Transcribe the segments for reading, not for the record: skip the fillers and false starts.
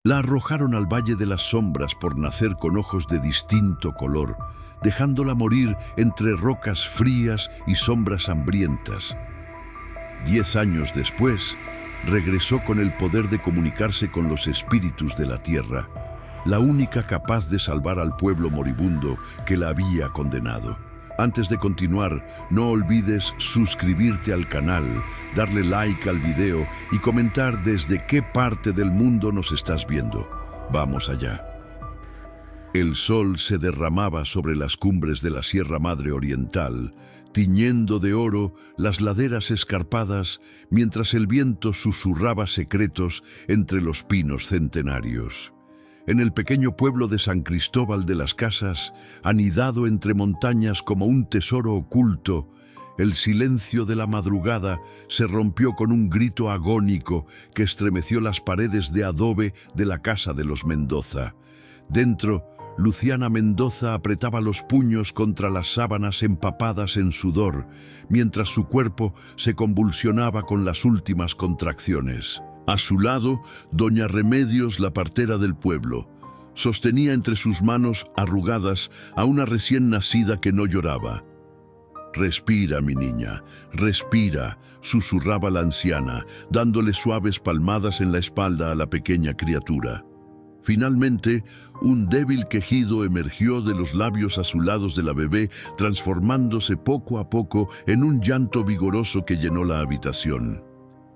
La arrojaron al Valle de las Sombras por nacer con ojos de distinto color, dejándola morir entre rocas frías y sombras hambrientas. 10 años después, regresó con el poder de comunicarse con los espíritus de la tierra, la única capaz de salvar al pueblo moribundo que la había condenado. Antes de continuar, no olvides suscribirte al canal, darle like al video y comentar desde qué parte del mundo nos estás viendo. Vamos allá. El sol se derramaba sobre las cumbres de la Sierra Madre Oriental, tiñendo de oro las laderas escarpadas, mientras el viento susurraba secretos entre los pinos centenarios. En el pequeño pueblo de San Cristóbal de las Casas, anidado entre montañas como un tesoro oculto, el silencio de la madrugada se rompió con un grito agónico que estremeció las paredes de adobe de la casa de los Mendoza. Dentro, Luciana Mendoza apretaba los puños contra las sábanas empapadas en sudor, mientras su cuerpo se convulsionaba con las últimas contracciones. A su lado, doña Remedios, la partera del pueblo, sostenía entre sus manos arrugadas a una recién nacida que no lloraba. «Respira, mi niña, respira», susurraba la anciana, dándole suaves palmadas en la espalda a la pequeña criatura. Finalmente, un débil quejido emergió de los labios azulados de la bebé, transformándose poco a poco en un llanto vigoroso que llenó la habitación.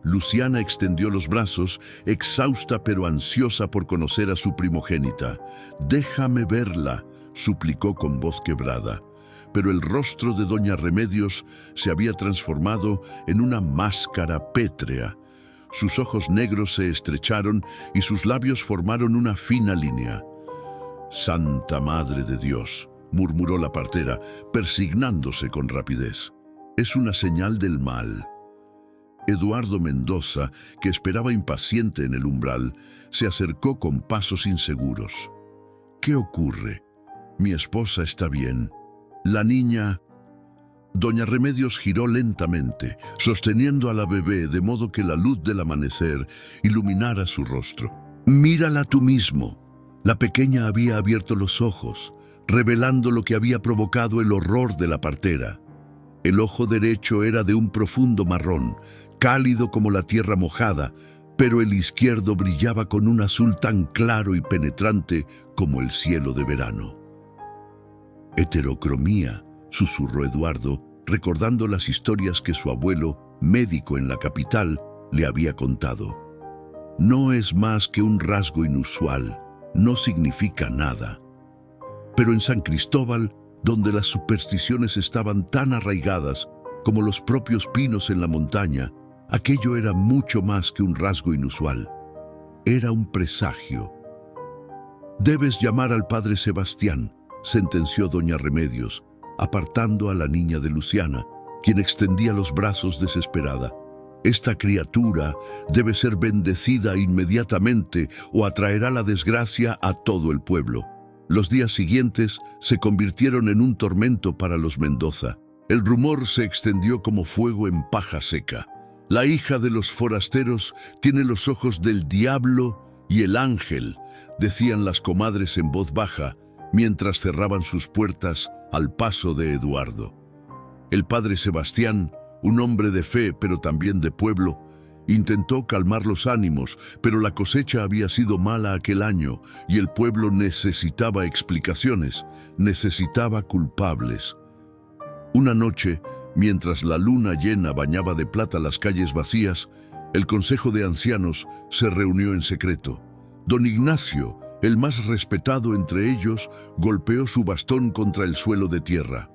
Luciana extendió los brazos, exhausta pero ansiosa por conocer a su primogénita. «Déjame verla», suplicó con voz quebrada. Pero el rostro de doña Remedios se había transformado en una máscara pétrea. Sus ojos negros se estrecharon y sus labios formaron una fina línea. «Santa Madre de Dios», murmuró la partera, persignándose con rapidez. «Es una señal del mal». Eduardo Mendoza, que esperaba impaciente en el umbral, se acercó con pasos inseguros. «¿Qué ocurre? Mi esposa está bien. La niña...» Doña Remedios giró lentamente, sosteniendo a la bebé de modo que la luz del amanecer iluminara su rostro. «Mírala tú mismo». La pequeña había abierto los ojos, revelando lo que había provocado el horror de la partera. El ojo derecho era de un profundo marrón, cálido como la tierra mojada, pero el izquierdo brillaba con un azul tan claro y penetrante como el cielo de verano. «Heterocromía», susurró Eduardo, recordando las historias que su abuelo, médico en la capital, le había contado. «No es más que un rasgo inusual, no significa nada». Pero en San Cristóbal, donde las supersticiones estaban tan arraigadas como los propios pinos en la montaña, aquello era mucho más que un rasgo inusual. Era un presagio. «Debes llamar al padre Sebastián», sentenció doña Remedios, apartando a la niña de Luciana, quien extendía los brazos desesperada. «Esta criatura debe ser bendecida inmediatamente o atraerá la desgracia a todo el pueblo». Los días siguientes se convirtieron en un tormento para los Mendoza. El rumor se extendió como fuego en paja seca. «La hija de los forasteros tiene los ojos del diablo y el ángel», decían las comadres en voz baja, mientras cerraban sus puertas al paso de Eduardo. El padre Sebastián, un hombre de fe pero también de pueblo, intentó calmar los ánimos, pero la cosecha había sido mala aquel año y el pueblo necesitaba explicaciones, necesitaba culpables. Una noche, mientras la luna llena bañaba de plata las calles vacías, el consejo de ancianos se reunió en secreto. Don Ignacio, el más respetado entre ellos, golpeó su bastón contra el suelo de tierra.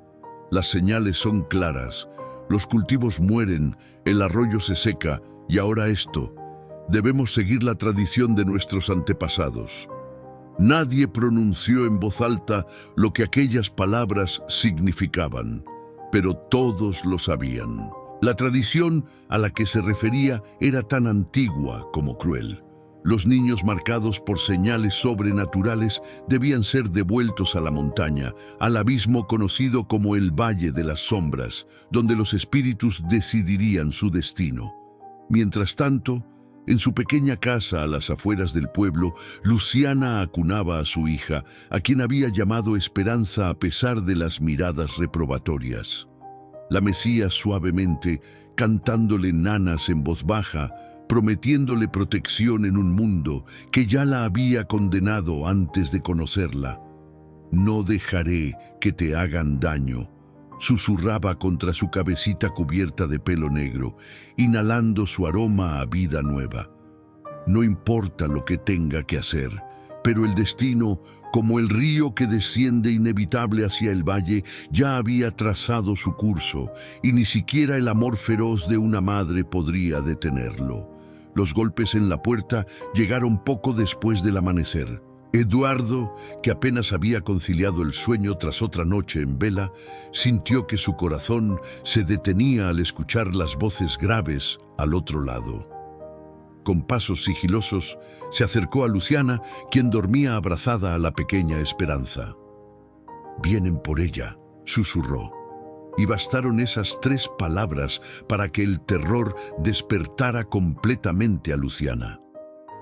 «Las señales son claras. Los cultivos mueren, el arroyo se seca, y ahora esto. Debemos seguir la tradición de nuestros antepasados». Nadie pronunció en voz alta lo que aquellas palabras significaban, pero todos lo sabían. La tradición a la que se refería era tan antigua como cruel. Los niños marcados por señales sobrenaturales debían ser devueltos a la montaña, al abismo conocido como el Valle de las Sombras, donde los espíritus decidirían su destino. Mientras tanto, En su pequeña casa a las afueras del pueblo, Luciana acunaba a su hija, a quien había llamado Esperanza a pesar de las miradas reprobatorias. La mecía suavemente, cantándole nanas en voz baja, prometiéndole protección en un mundo que ya la había condenado antes de conocerla. «No dejaré que te hagan daño», susurraba contra su cabecita cubierta de pelo negro, inhalando su aroma a vida nueva. No importa lo que tenga que hacer, pero el destino, como el río que desciende inevitable hacia el valle, ya había trazado su curso, y ni siquiera el amor feroz de una madre podría detenerlo. Los golpes en la puerta llegaron poco después del amanecer. Eduardo, que apenas había conciliado el sueño tras otra noche en vela, sintió que su corazón se detenía al escuchar las voces graves al otro lado. Con pasos sigilosos, se acercó a Luciana, quien dormía abrazada a la pequeña Esperanza. «Vienen por ella», susurró. Y bastaron esas 3 palabras para que el terror despertara completamente a Luciana.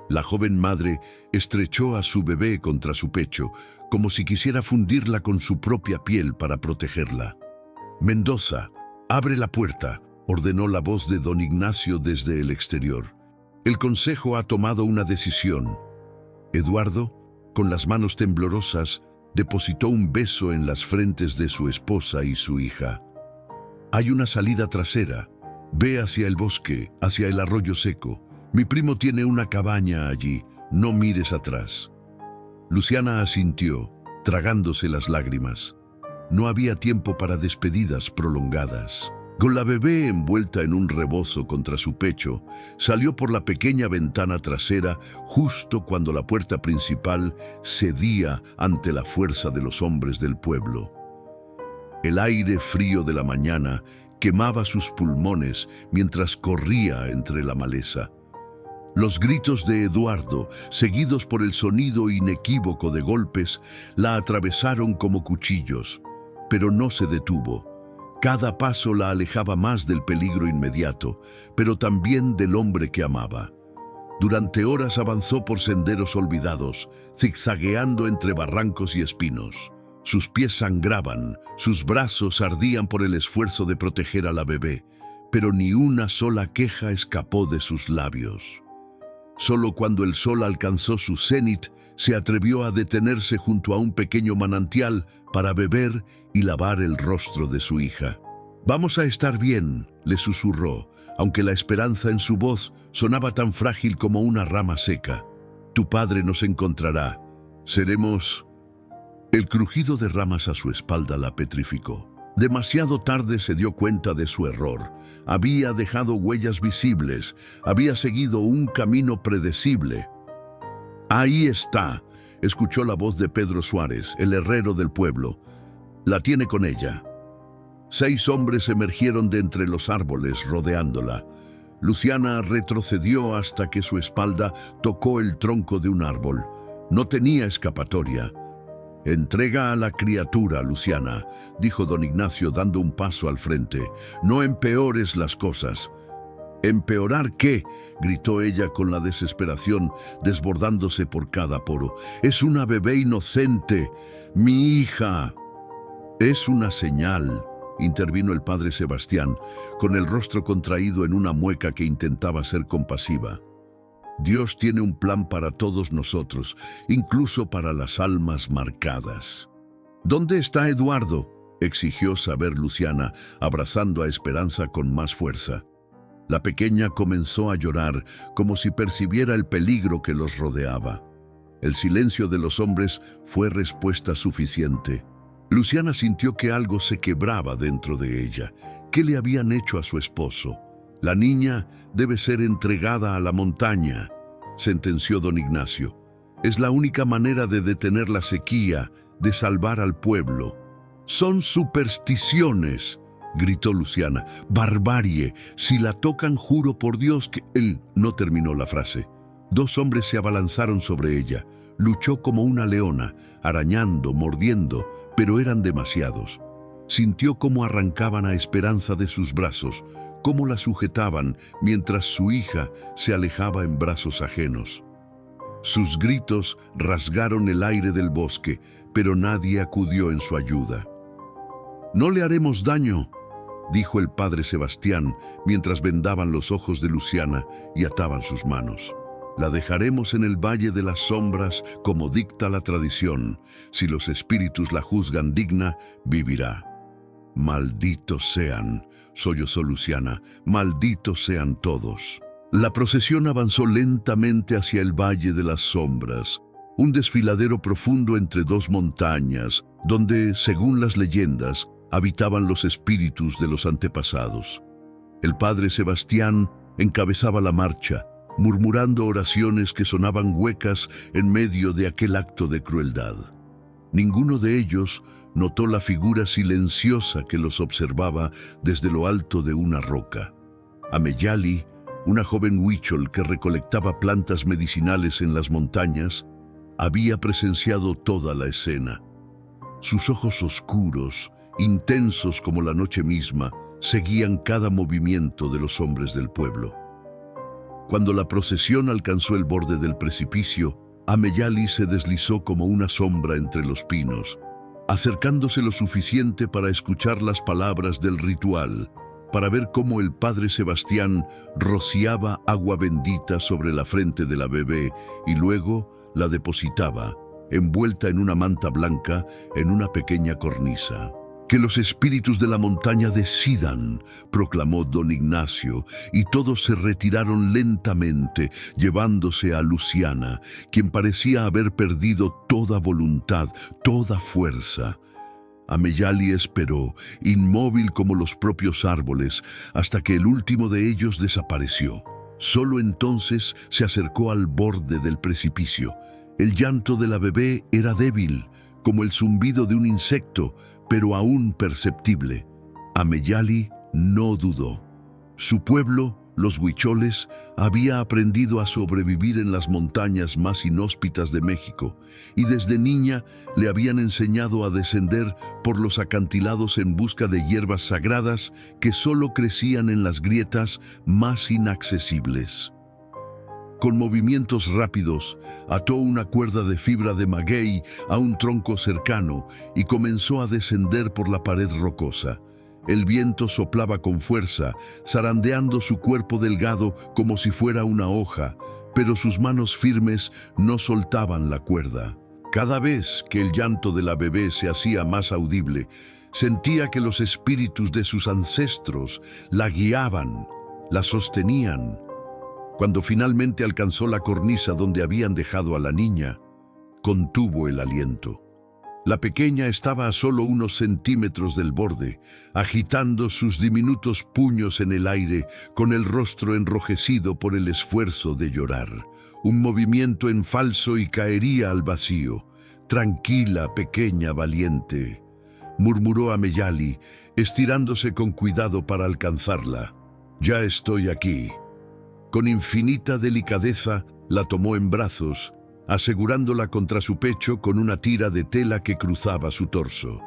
La joven madre estrechó a su bebé contra su pecho, como si quisiera fundirla con su propia piel para protegerla. «Mendoza, abre la puerta», ordenó la voz de don Ignacio desde el exterior. «El consejo ha tomado una decisión». Eduardo, con las manos temblorosas, depositó un beso en las frentes de su esposa y su hija. «Hay una salida trasera. Ve hacia el bosque, hacia el arroyo seco. Mi primo tiene una cabaña allí. No mires atrás». Luciana asintió, tragándose las lágrimas. No había tiempo para despedidas prolongadas. Con la bebé envuelta en un rebozo contra su pecho, salió por la pequeña ventana trasera justo cuando la puerta principal cedía ante la fuerza de los hombres del pueblo. El aire frío de la mañana quemaba sus pulmones mientras corría entre la maleza. Los gritos de Eduardo, seguidos por el sonido inequívoco de golpes, la atravesaron como cuchillos, pero no se detuvo. Cada paso la alejaba más del peligro inmediato, pero también del hombre que amaba. Durante horas avanzó por senderos olvidados, zigzagueando entre barrancos y espinos. Sus pies sangraban, sus brazos ardían por el esfuerzo de proteger a la bebé, pero ni una sola queja escapó de sus labios. Solo cuando el sol alcanzó su cenit, se atrevió a detenerse junto a un pequeño manantial para beber y lavar el rostro de su hija. «Vamos a estar bien», le susurró, aunque la esperanza en su voz sonaba tan frágil como una rama seca. «Tu padre nos encontrará. Seremos...» El crujido de ramas a su espalda la petrificó. Demasiado tarde se dio cuenta de su error. Había dejado huellas visibles, había seguido un camino predecible. «Ahí está», escuchó la voz de Pedro Suárez, el herrero del pueblo. «La tiene con ella». 6 hombres emergieron de entre los árboles rodeándola. Luciana retrocedió hasta que su espalda tocó el tronco de un árbol. No tenía escapatoria. «Entrega a la criatura, Luciana», dijo don Ignacio dando un paso al frente. «No empeores las cosas». «¿Empeorar qué?», gritó ella con la desesperación desbordándose por cada poro. «Es una bebé inocente, mi hija». «Es una señal», intervino el padre Sebastián, con el rostro contraído en una mueca que intentaba ser compasiva. «Dios tiene un plan para todos nosotros, incluso para las almas marcadas». «¿Dónde está Eduardo?», exigió saber Luciana, abrazando a Esperanza con más fuerza. La pequeña comenzó a llorar, como si percibiera el peligro que los rodeaba. El silencio de los hombres fue respuesta suficiente. Luciana sintió que algo se quebraba dentro de ella. ¿Qué le habían hecho a su esposo? «La niña debe ser entregada a la montaña», sentenció don Ignacio. «Es la única manera de detener la sequía, de salvar al pueblo». «Son supersticiones», gritó Luciana. «Barbarie. Si la tocan, juro por Dios que...» Él no terminó la frase. 2 hombres se abalanzaron sobre ella. Luchó como una leona, arañando, mordiendo, pero eran demasiados. Sintió cómo arrancaban a Esperanza de sus brazos, cómo la sujetaban mientras su hija se alejaba en brazos ajenos. Sus gritos rasgaron el aire del bosque, pero nadie acudió en su ayuda. «No le haremos daño», dijo el padre Sebastián mientras vendaban los ojos de Luciana y ataban sus manos. «La dejaremos en el Valle de las Sombras como dicta la tradición. Si los espíritus la juzgan digna, vivirá». «Malditos sean», sollozó Luciana, «malditos sean todos». La procesión avanzó lentamente hacia el Valle de las Sombras, un desfiladero profundo entre dos montañas, donde, según las leyendas, habitaban los espíritus de los antepasados. El padre Sebastián encabezaba la marcha, murmurando oraciones que sonaban huecas en medio de aquel acto de crueldad. Ninguno de ellos notó la figura silenciosa que los observaba desde lo alto de una roca. Ameyali, una joven huichol que recolectaba plantas medicinales en las montañas, había presenciado toda la escena. Sus ojos oscuros, intensos como la noche misma, seguían cada movimiento de los hombres del pueblo. Cuando la procesión alcanzó el borde del precipicio, Ameyali se deslizó como una sombra entre los pinos, acercándose lo suficiente para escuchar las palabras del ritual, para ver cómo el padre Sebastián rociaba agua bendita sobre la frente de la bebé y luego la depositaba, envuelta en una manta blanca, en una pequeña cornisa. «Que los espíritus de la montaña decidan», proclamó don Ignacio, y todos se retiraron lentamente, llevándose a Luciana, quien parecía haber perdido toda voluntad, toda fuerza. Ameyali esperó, inmóvil como los propios árboles, hasta que el último de ellos desapareció. Solo entonces se acercó al borde del precipicio. El llanto de la bebé era débil, como el zumbido de un insecto, pero aún perceptible. Ameyali no dudó. Su pueblo, los huicholes, había aprendido a sobrevivir en las montañas más inhóspitas de México, y desde niña le habían enseñado a descender por los acantilados en busca de hierbas sagradas que solo crecían en las grietas más inaccesibles. Con movimientos rápidos, ató una cuerda de fibra de maguey a un tronco cercano y comenzó a descender por la pared rocosa. El viento soplaba con fuerza, zarandeando su cuerpo delgado como si fuera una hoja, pero sus manos firmes no soltaban la cuerda. Cada vez que el llanto de la bebé se hacía más audible, sentía que los espíritus de sus ancestros la guiaban, la sostenían. Cuando finalmente alcanzó la cornisa donde habían dejado a la niña, contuvo el aliento. La pequeña estaba a solo unos centímetros del borde, agitando sus diminutos puños en el aire, con el rostro enrojecido por el esfuerzo de llorar. Un movimiento en falso y caería al vacío. «Tranquila, pequeña valiente», murmuró Ameyali, estirándose con cuidado para alcanzarla. «Ya estoy aquí». Con infinita delicadeza la tomó en brazos, asegurándola contra su pecho con una tira de tela que cruzaba su torso.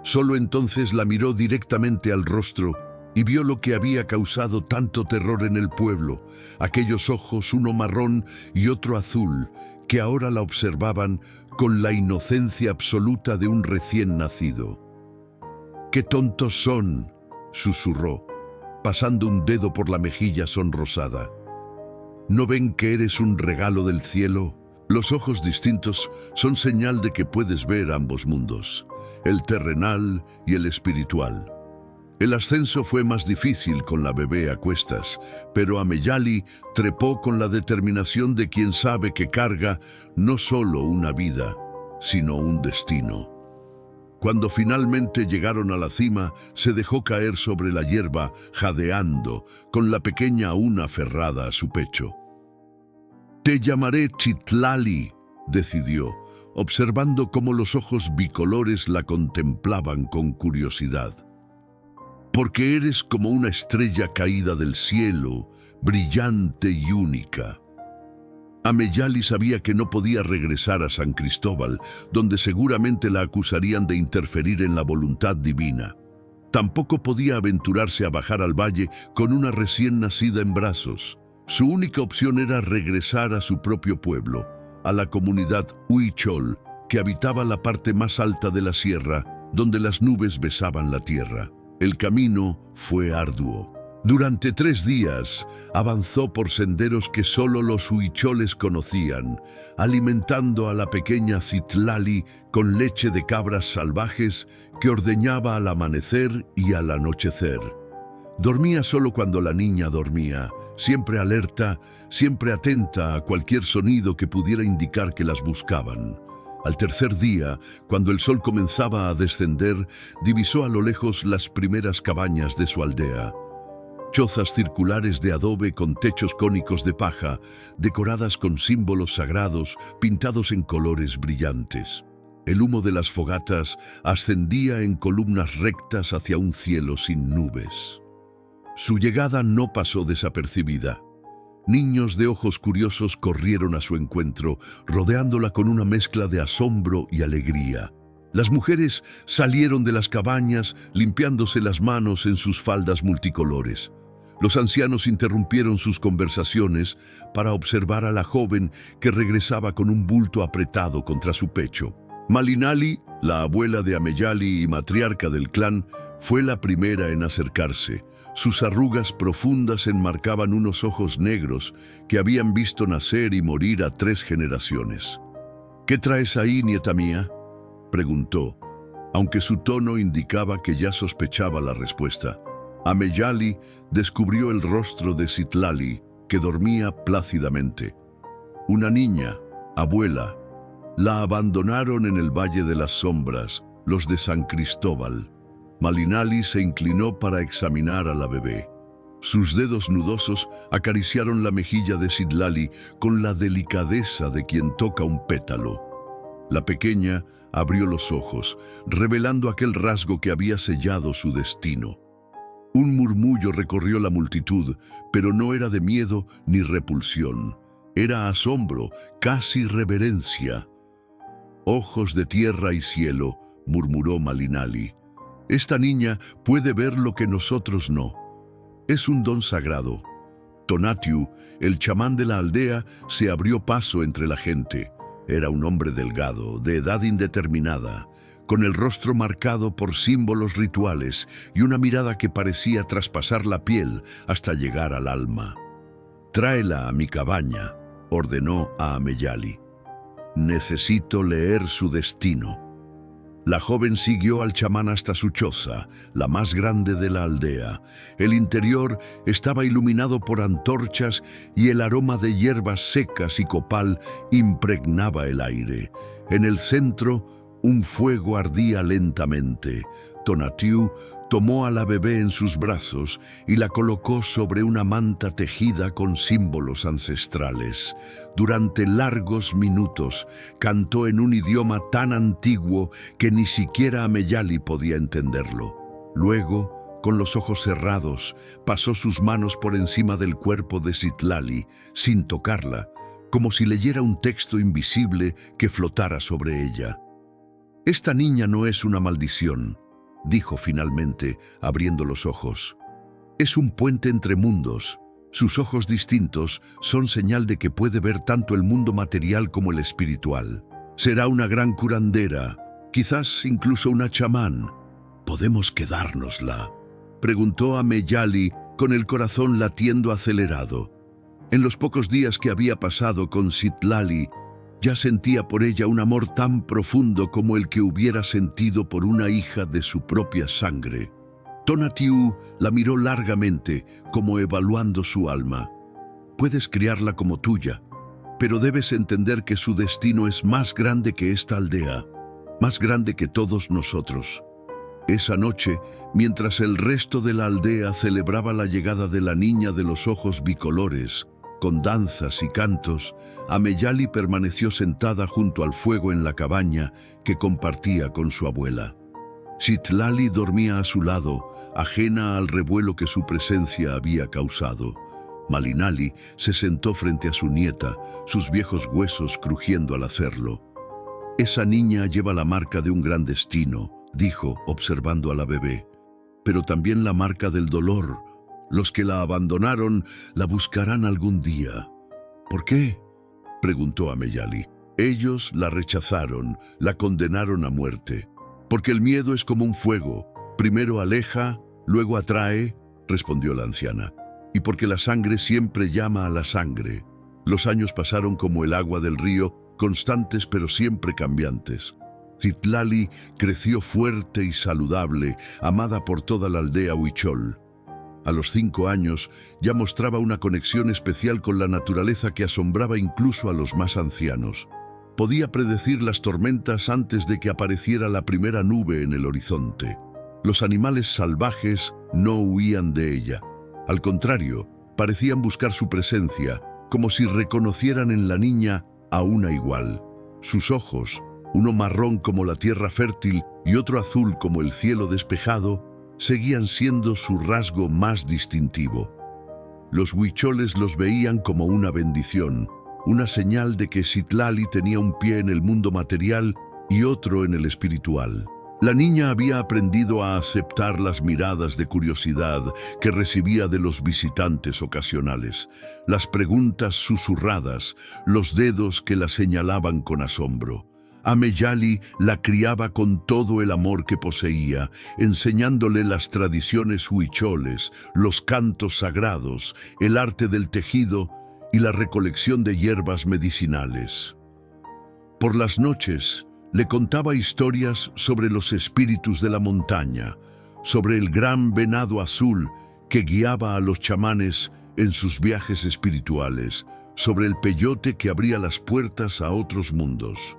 Solo entonces la miró directamente al rostro y vio lo que había causado tanto terror en el pueblo, aquellos ojos, uno marrón y otro azul, que ahora la observaban con la inocencia absoluta de un recién nacido. «¡Qué tontos son!», susurró, pasando un dedo por la mejilla sonrosada. ¿No ven que eres un regalo del cielo? Los ojos distintos son señal de que puedes ver ambos mundos, el terrenal y el espiritual. El ascenso fue más difícil con la bebé a cuestas, pero Ameyali trepó con la determinación de quien sabe que carga no solo una vida, sino un destino. Cuando finalmente llegaron a la cima, se dejó caer sobre la hierba, jadeando, con la pequeña aún aferrada a su pecho. «Te llamaré Chitlali», decidió, observando cómo los ojos bicolores la contemplaban con curiosidad. «Porque eres como una estrella caída del cielo, brillante y única». Ameyali sabía que no podía regresar a San Cristóbal, donde seguramente la acusarían de interferir en la voluntad divina. Tampoco podía aventurarse a bajar al valle con una recién nacida en brazos. Su única opción era regresar a su propio pueblo, a la comunidad Huichol, que habitaba la parte más alta de la sierra, donde las nubes besaban la tierra. El camino fue arduo. Durante 3 días avanzó por senderos que solo los huicholes conocían, alimentando a la pequeña Citlali con leche de cabras salvajes que ordeñaba al amanecer y al anochecer. Dormía solo cuando la niña dormía, siempre alerta, siempre atenta a cualquier sonido que pudiera indicar que las buscaban. Al tercer día, cuando el sol comenzaba a descender, divisó a lo lejos las primeras cabañas de su aldea. Chozas circulares de adobe con techos cónicos de paja, decoradas con símbolos sagrados pintados en colores brillantes. El humo de las fogatas ascendía en columnas rectas hacia un cielo sin nubes. Su llegada no pasó desapercibida. Niños de ojos curiosos corrieron a su encuentro, rodeándola con una mezcla de asombro y alegría. Las mujeres salieron de las cabañas limpiándose las manos en sus faldas multicolores. Los ancianos interrumpieron sus conversaciones para observar a la joven que regresaba con un bulto apretado contra su pecho. Malinali, la abuela de Ameyali y matriarca del clan, fue la primera en acercarse. Sus arrugas profundas enmarcaban unos ojos negros que habían visto nacer y morir a 3 generaciones. «¿Qué traes ahí, nieta mía?», preguntó, aunque su tono indicaba que ya sospechaba la respuesta. Ameyali descubrió el rostro de Citlali, que dormía plácidamente. «Una niña, abuela. La abandonaron en el Valle de las Sombras, los de San Cristóbal». Malinali se inclinó para examinar a la bebé. Sus dedos nudosos acariciaron la mejilla de Citlali con la delicadeza de quien toca un pétalo. La pequeña abrió los ojos, revelando aquel rasgo que había sellado su destino. Un murmullo recorrió la multitud, pero no era de miedo ni repulsión. Era asombro, casi reverencia. «Ojos de tierra y cielo», murmuró Malinali. «Esta niña puede ver lo que nosotros no. Es un don sagrado». Tonatiuh, el chamán de la aldea, se abrió paso entre la gente. Era un hombre delgado, de edad indeterminada, con el rostro marcado por símbolos rituales y una mirada que parecía traspasar la piel hasta llegar al alma. «Tráela a mi cabaña», ordenó a Ameyali. «Necesito leer su destino». La joven siguió al chamán hasta su choza, la más grande de la aldea. El interior estaba iluminado por antorchas y el aroma de hierbas secas y copal impregnaba el aire. En el centro, un fuego ardía lentamente. Tonatiuh tomó a la bebé en sus brazos y la colocó sobre una manta tejida con símbolos ancestrales. Durante largos minutos cantó en un idioma tan antiguo que ni siquiera Ameyali podía entenderlo. Luego, con los ojos cerrados, pasó sus manos por encima del cuerpo de Citlali, sin tocarla, como si leyera un texto invisible que flotara sobre ella. «Esta niña no es una maldición», dijo finalmente, abriendo los ojos. «Es un puente entre mundos. Sus ojos distintos son señal de que puede ver tanto el mundo material como el espiritual. Será una gran curandera, quizás incluso una chamán. ¿Podemos quedárnosla?», preguntó Ameyali con el corazón latiendo acelerado. En los pocos días que había pasado con Citlali, ya sentía por ella un amor tan profundo como el que hubiera sentido por una hija de su propia sangre. Tonatiuh la miró largamente, como evaluando su alma. «Puedes criarla como tuya, pero debes entender que su destino es más grande que esta aldea, más grande que todos nosotros». Esa noche, mientras el resto de la aldea celebraba la llegada de la niña de los ojos bicolores, con danzas y cantos, Ameyali permaneció sentada junto al fuego en la cabaña que compartía con su abuela. Citlali dormía a su lado, ajena al revuelo que su presencia había causado. Malinali se sentó frente a su nieta, sus viejos huesos crujiendo al hacerlo. «Esa niña lleva la marca de un gran destino», dijo, observando a la bebé. pero también la marca del dolor. Los que la abandonaron la buscarán algún día. ¿Por qué?, preguntó Ameyali. Ellos la rechazaron, la condenaron a muerte. Porque el miedo es como un fuego. Primero aleja, luego atrae, respondió la anciana. Y porque la sangre siempre llama a la sangre. Los años pasaron como el agua del río, constantes pero siempre cambiantes. Citlali creció fuerte y saludable, amada por toda la aldea huichol. A los 5 años ya mostraba una conexión especial con la naturaleza que asombraba incluso a los más ancianos. Podía predecir las tormentas antes de que apareciera la primera nube en el horizonte. Los animales salvajes no huían de ella. Al contrario, parecían buscar su presencia, como si reconocieran en la niña a una igual. Sus ojos, uno marrón como la tierra fértil y otro azul como el cielo despejado, seguían siendo su rasgo más distintivo. Los huicholes los veían como una bendición, una señal de que Citlali tenía un pie en el mundo material y otro en el espiritual. La niña había aprendido a aceptar las miradas de curiosidad que recibía de los visitantes ocasionales, las preguntas susurradas, los dedos que la señalaban con asombro. Ameyali la criaba con todo el amor que poseía, enseñándole las tradiciones huicholes, los cantos sagrados, el arte del tejido y la recolección de hierbas medicinales. Por las noches, le contaba historias sobre los espíritus de la montaña, sobre el gran venado azul que guiaba a los chamanes en sus viajes espirituales, sobre el peyote que abría las puertas a otros mundos.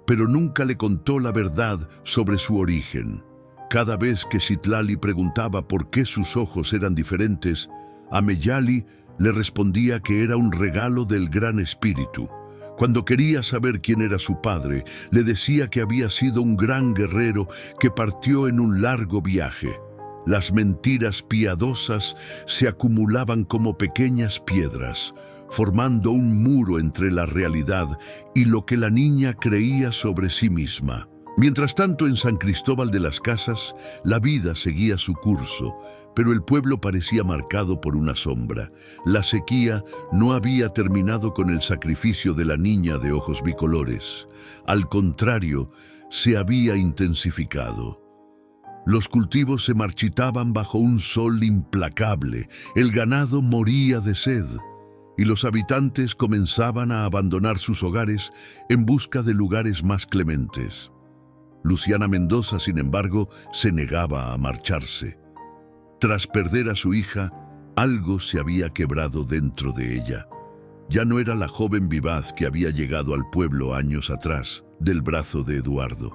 Pero nunca le contó la verdad sobre su origen. Cada vez que Citlali preguntaba por qué sus ojos eran diferentes, Ameyali le respondía que era un regalo del Gran Espíritu. Cuando quería saber quién era su padre, le decía que había sido un gran guerrero que partió en un largo viaje. Las mentiras piadosas se acumulaban como pequeñas piedras, formando un muro entre la realidad y lo que la niña creía sobre sí misma. Mientras tanto, en San Cristóbal de las Casas, la vida seguía su curso, pero el pueblo parecía marcado por una sombra. La sequía no había terminado con el sacrificio de la niña de ojos bicolores. Al contrario, se había intensificado. Los cultivos se marchitaban bajo un sol implacable, el ganado moría de sed, y los habitantes comenzaban a abandonar sus hogares en busca de lugares más clementes. Luciana Mendoza, sin embargo, se negaba a marcharse. Tras perder a su hija, algo se había quebrado dentro de ella. Ya no era la joven vivaz que había llegado al pueblo años atrás, del brazo de Eduardo.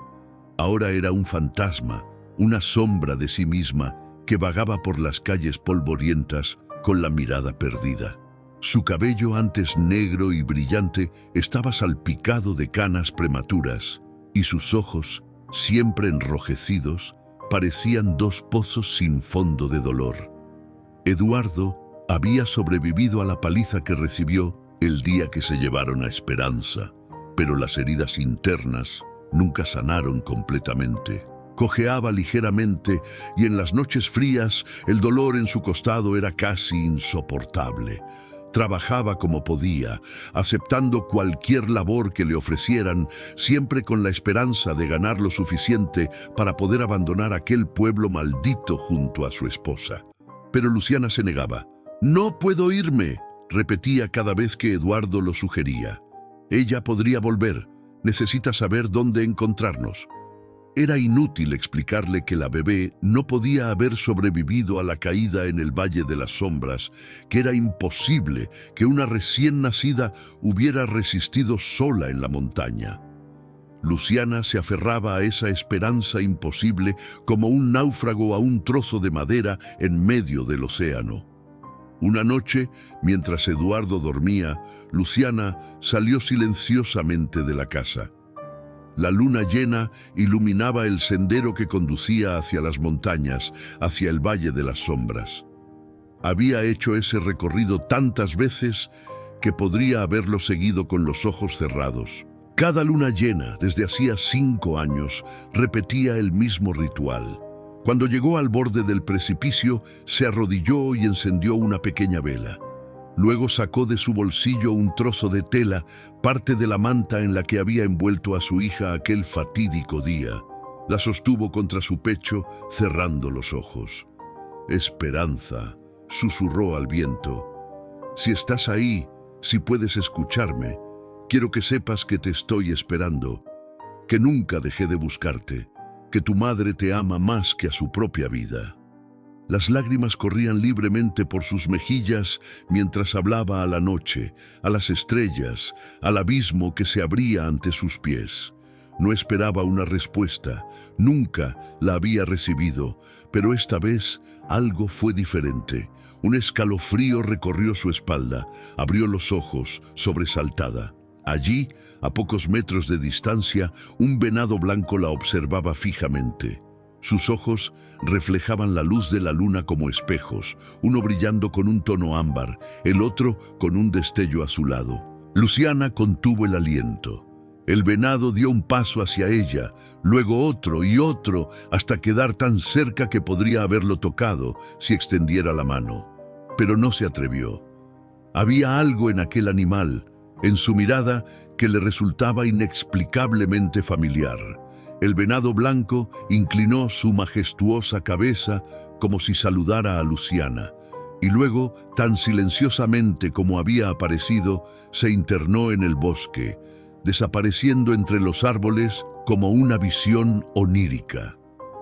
Ahora era un fantasma, una sombra de sí misma que vagaba por las calles polvorientas con la mirada perdida. Su cabello, antes negro y brillante, estaba salpicado de canas prematuras, y sus ojos, siempre enrojecidos, parecían 2 pozos sin fondo de dolor. Eduardo había sobrevivido a la paliza que recibió el día que se llevaron a Esperanza, pero las heridas internas nunca sanaron completamente. Cojeaba ligeramente y en las noches frías el dolor en su costado era casi insoportable. Trabajaba como podía, aceptando cualquier labor que le ofrecieran, siempre con la esperanza de ganar lo suficiente para poder abandonar aquel pueblo maldito junto a su esposa. Pero Luciana se negaba. «No puedo irme», repetía cada vez que Eduardo lo sugería. «Ella podría volver. Necesita saber dónde encontrarnos». Era inútil explicarle que la bebé no podía haber sobrevivido a la caída en el Valle de las Sombras, que era imposible que una recién nacida hubiera resistido sola en la montaña. Luciana se aferraba a esa esperanza imposible como un náufrago a un trozo de madera en medio del océano. Una noche, mientras Eduardo dormía, Luciana salió silenciosamente de la casa. La luna llena iluminaba el sendero que conducía hacia las montañas, hacia el Valle de las Sombras. Había hecho ese recorrido tantas veces que podría haberlo seguido con los ojos cerrados. Cada luna llena, desde hacía 5 años, repetía el mismo ritual. Cuando llegó al borde del precipicio, se arrodilló y encendió una pequeña vela. Luego sacó de su bolsillo un trozo de tela, parte de la manta en la que había envuelto a su hija aquel fatídico día. La sostuvo contra su pecho, cerrando los ojos. «Esperanza», susurró al viento. «Si estás ahí, si puedes escucharme, quiero que sepas que te estoy esperando, que nunca dejé de buscarte, que tu madre te ama más que a su propia vida». Las lágrimas corrían libremente por sus mejillas mientras hablaba a la noche, a las estrellas, al abismo que se abría ante sus pies. No esperaba una respuesta, nunca la había recibido, pero esta vez algo fue diferente. Un escalofrío recorrió su espalda, abrió los ojos, sobresaltada. Allí, a pocos metros de distancia, un venado blanco la observaba fijamente. Sus ojos reflejaban la luz de la luna como espejos, uno brillando con un tono ámbar, el otro con un destello azulado. Luciana contuvo el aliento. El venado dio un paso hacia ella, luego otro y otro, hasta quedar tan cerca que podría haberlo tocado si extendiera la mano. Pero no se atrevió. Había algo en aquel animal, en su mirada, que le resultaba inexplicablemente familiar. El venado blanco inclinó su majestuosa cabeza como si saludara a Luciana, y luego, tan silenciosamente como había aparecido, se internó en el bosque, desapareciendo entre los árboles como una visión onírica.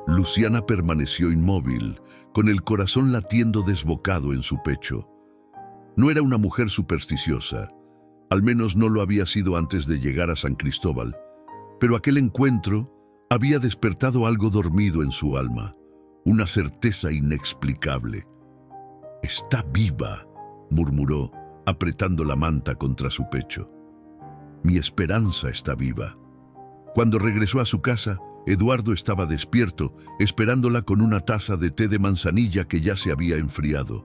Luciana permaneció inmóvil, con el corazón latiendo desbocado en su pecho. No era una mujer supersticiosa, al menos no lo había sido antes de llegar a San Cristóbal, pero aquel encuentro había despertado algo dormido en su alma, una certeza inexplicable. «Está viva», murmuró, apretando la manta contra su pecho. «Mi esperanza está viva». Cuando regresó a su casa, Eduardo estaba despierto, esperándola con una taza de té de manzanilla que ya se había enfriado.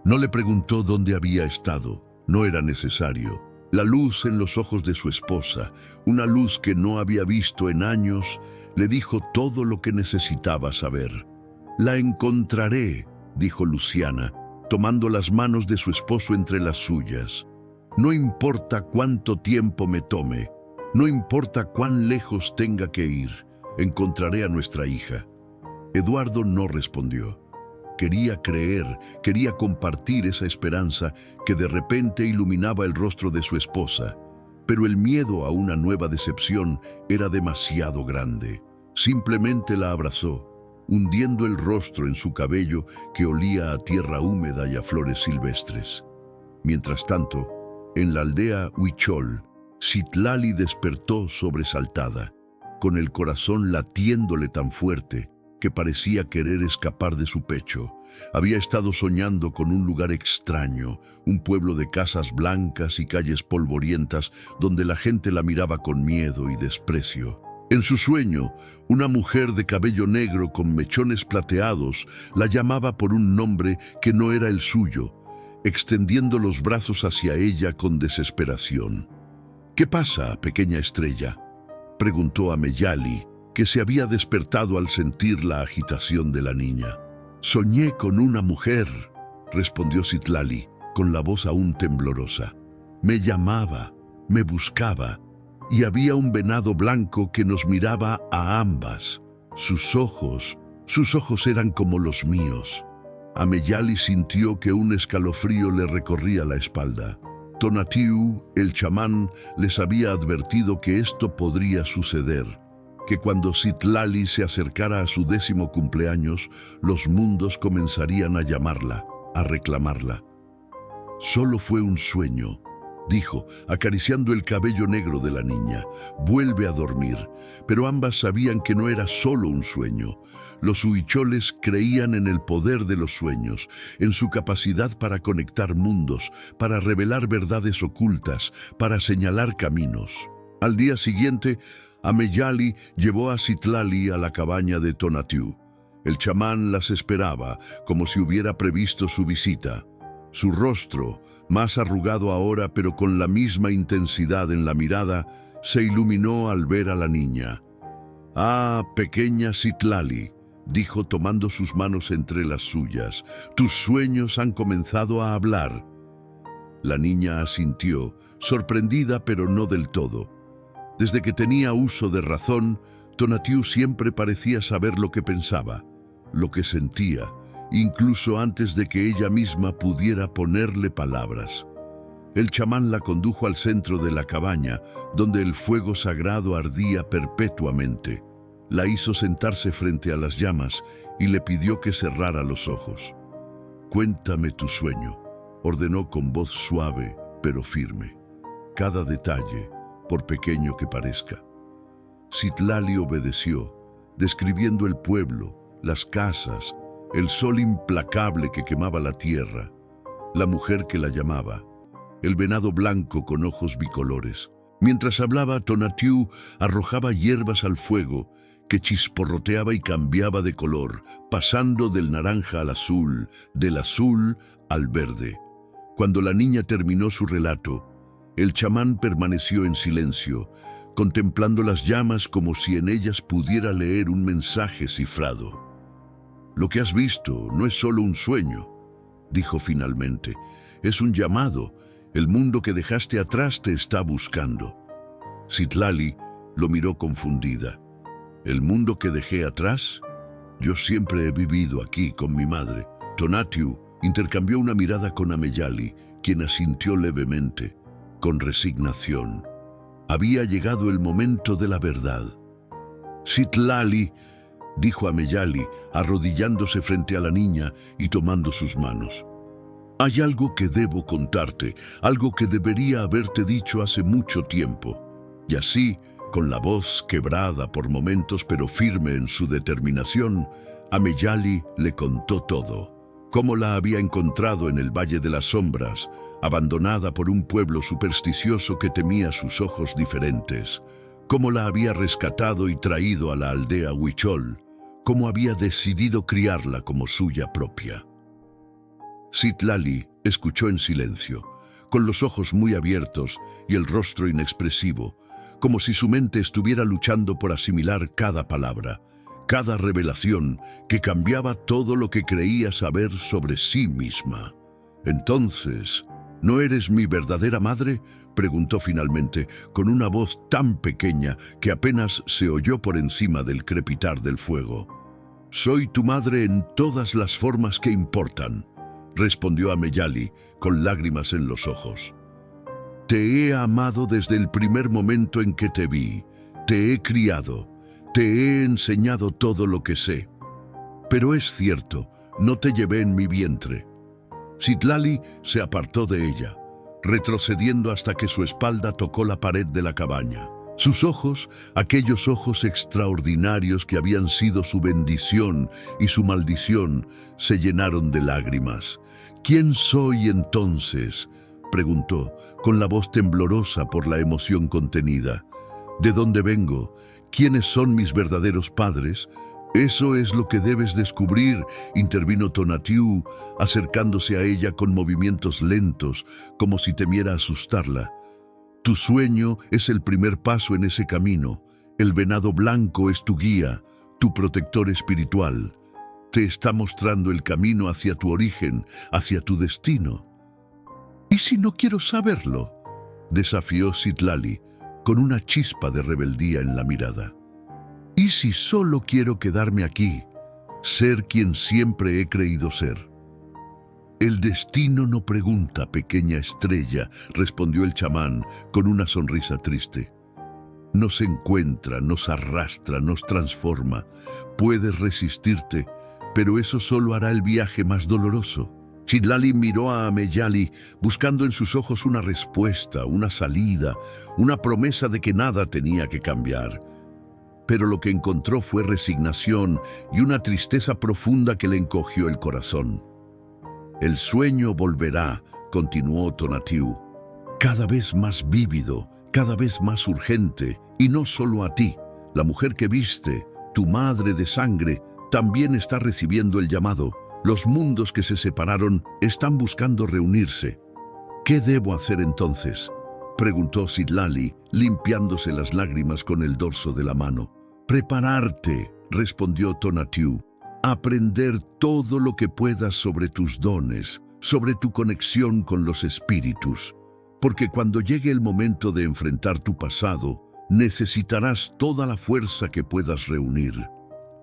No le preguntó dónde había estado, no era necesario. La luz en los ojos de su esposa, una luz que no había visto en años, le dijo todo lo que necesitaba saber. «La encontraré», dijo Luciana, tomando las manos de su esposo entre las suyas. «No importa cuánto tiempo me tome, no importa cuán lejos tenga que ir, encontraré a nuestra hija». Eduardo no respondió. Quería creer, quería compartir esa esperanza que de repente iluminaba el rostro de su esposa, pero el miedo a una nueva decepción era demasiado grande. Simplemente la abrazó, hundiendo el rostro en su cabello que olía a tierra húmeda y a flores silvestres. Mientras tanto, en la aldea Huichol, Citlali despertó sobresaltada, con el corazón latiéndole tan fuerte que parecía querer escapar de su pecho. Había estado soñando con un lugar extraño, un pueblo de casas blancas y calles polvorientas donde la gente la miraba con miedo y desprecio. En su sueño, una mujer de cabello negro con mechones plateados la llamaba por un nombre que no era el suyo, extendiendo los brazos hacia ella con desesperación. «¿Qué pasa, pequeña estrella?», preguntó a Meyali, que se había despertado al sentir la agitación de la niña. «Soñé con una mujer», respondió Citlali, con la voz aún temblorosa. «Me llamaba, me buscaba, y había un venado blanco que nos miraba a ambas. Sus ojos eran como los míos». Ameyali sintió que un escalofrío le recorría la espalda. Tonatiuh, el chamán, les había advertido que esto podría suceder, que cuando Citlali se acercara a su 10º cumpleaños, los mundos comenzarían a llamarla, a reclamarla. «Solo fue un sueño», dijo, acariciando el cabello negro de la niña. «Vuelve a dormir». Pero ambas sabían que no era solo un sueño. Los huicholes creían en el poder de los sueños, en su capacidad para conectar mundos, para revelar verdades ocultas, para señalar caminos. Al día siguiente, Ameyali llevó a Citlali a la cabaña de Tonatiuh. El chamán las esperaba, como si hubiera previsto su visita. Su rostro, más arrugado ahora pero con la misma intensidad en la mirada, se iluminó al ver a la niña. «Ah, pequeña Citlali», dijo tomando sus manos entre las suyas. Tus sueños han comenzado a hablar. La niña asintió, sorprendida pero no del todo. Desde que tenía uso de razón, Tonatiuh siempre parecía saber lo que pensaba, lo que sentía, incluso antes de que ella misma pudiera ponerle palabras. El chamán la condujo al centro de la cabaña, donde el fuego sagrado ardía perpetuamente. La hizo sentarse frente a las llamas y le pidió que cerrara los ojos. «Cuéntame tu sueño», ordenó con voz suave pero firme. «Cada detalle, por pequeño que parezca». Citlali obedeció, describiendo el pueblo, las casas, el sol implacable que quemaba la tierra, la mujer que la llamaba, el venado blanco con ojos bicolores. Mientras hablaba, Tonatiuh arrojaba hierbas al fuego, que chisporroteaba y cambiaba de color, pasando del naranja al azul, del azul al verde. Cuando la niña terminó su relato, el chamán permaneció en silencio, contemplando las llamas como si en ellas pudiera leer un mensaje cifrado. «Lo que has visto no es solo un sueño», dijo finalmente. «Es un llamado. El mundo que dejaste atrás te está buscando». Citlali lo miró confundida. «¿El mundo que dejé atrás? Yo siempre he vivido aquí con mi madre». Tonatiuh intercambió una mirada con Ameyali, quien asintió levemente, con resignación. Había llegado el momento de la verdad. «Citlali», dijo Ameyali, arrodillándose frente a la niña y tomando sus manos. «Hay algo que debo contarte, algo que debería haberte dicho hace mucho tiempo». Y así, con la voz quebrada por momentos pero firme en su determinación, Ameyali le contó todo. Cómo la había encontrado en el Valle de las Sombras, abandonada por un pueblo supersticioso que temía sus ojos diferentes. Cómo la había rescatado y traído a la aldea Huichol. Cómo había decidido criarla como suya propia. Citlali escuchó en silencio, con los ojos muy abiertos y el rostro inexpresivo, como si su mente estuviera luchando por asimilar cada palabra, cada revelación que cambiaba todo lo que creía saber sobre sí misma. «Entonces, ¿no eres mi verdadera madre?», preguntó finalmente, con una voz tan pequeña que apenas se oyó por encima del crepitar del fuego. «Soy tu madre en todas las formas que importan», respondió Ameyali, con lágrimas en los ojos. «Te he amado desde el primer momento en que te vi, te he criado, te he enseñado todo lo que sé. Pero es cierto, no te llevé en mi vientre». Citlali se apartó de ella, retrocediendo hasta que su espalda tocó la pared de la cabaña. Sus ojos, aquellos ojos extraordinarios que habían sido su bendición y su maldición, se llenaron de lágrimas. «¿Quién soy entonces?», preguntó, con la voz temblorosa por la emoción contenida. «¿De dónde vengo? ¿Quiénes son mis verdaderos padres?». «Eso es lo que debes descubrir», intervino Tonatiuh, acercándose a ella con movimientos lentos, como si temiera asustarla. «Tu sueño es el primer paso en ese camino. El venado blanco es tu guía, tu protector espiritual. Te está mostrando el camino hacia tu origen, hacia tu destino». «¿Y si no quiero saberlo?», desafió Citlali, con una chispa de rebeldía en la mirada. «¿Y si solo quiero quedarme aquí, ser quien siempre he creído ser?». «El destino no pregunta, pequeña estrella», respondió el chamán con una sonrisa triste. «Nos encuentra, nos arrastra, nos transforma. Puedes resistirte, pero eso solo hará el viaje más doloroso». Citlali miró a Ameyali, buscando en sus ojos una respuesta, una salida, una promesa de que nada tenía que cambiar. Pero lo que encontró fue resignación y una tristeza profunda que le encogió el corazón. «El sueño volverá», continuó Tonatiuh, «cada vez más vívido, cada vez más urgente, y no solo a ti. La mujer que viste, tu madre de sangre, también está recibiendo el llamado. Los mundos que se separaron están buscando reunirse». «¿Qué debo hacer entonces?», preguntó Citlali, limpiándose las lágrimas con el dorso de la mano. «Prepararte», respondió Tonatiuh. aprender todo lo que puedas sobre tus dones, sobre tu conexión con los espíritus, porque cuando llegue el momento de enfrentar tu pasado, necesitarás toda la fuerza que puedas reunir.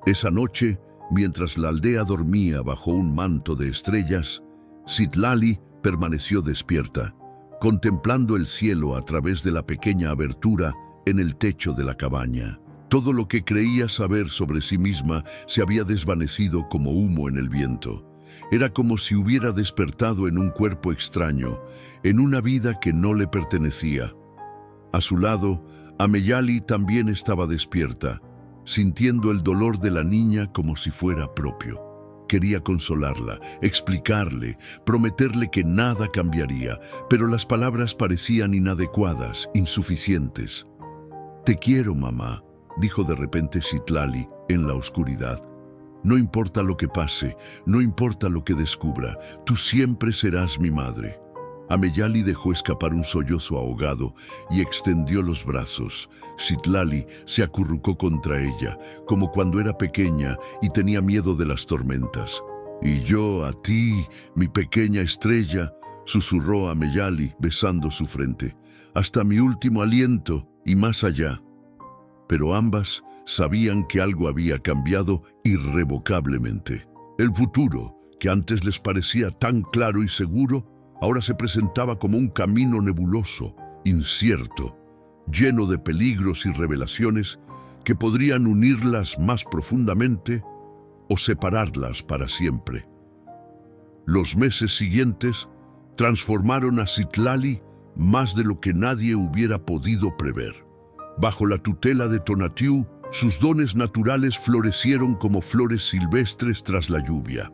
Esa noche, mientras la aldea dormía bajo un manto de estrellas, Citlali permaneció despierta, contemplando el cielo a través de la pequeña abertura en el techo de la cabaña. Todo lo que creía saber sobre sí misma se había desvanecido como humo en el viento. Era como si hubiera despertado en un cuerpo extraño, en una vida que no le pertenecía. A su lado, Ameyali también estaba despierta, sintiendo el dolor de la niña como si fuera propio. Quería consolarla, explicarle, prometerle que nada cambiaría, pero las palabras parecían inadecuadas, insuficientes. «Te quiero, mamá», dijo de repente Citlali en la oscuridad. «No importa lo que pase, no importa lo que descubra, tú siempre serás mi madre». Ameyali dejó escapar un sollozo ahogado y extendió los brazos. Citlali se acurrucó contra ella, como cuando era pequeña y tenía miedo de las tormentas. «Y yo a ti, mi pequeña estrella», susurró Ameyali besando su frente, «hasta mi último aliento y más allá». Pero ambas sabían que algo había cambiado irrevocablemente. El futuro, que antes les parecía tan claro y seguro, ahora se presentaba como un camino nebuloso, incierto, lleno de peligros y revelaciones que podrían unirlas más profundamente o separarlas para siempre. Los meses siguientes transformaron a Citlali más de lo que nadie hubiera podido prever. Bajo la tutela de Tonatiuh, sus dones naturales florecieron como flores silvestres tras la lluvia.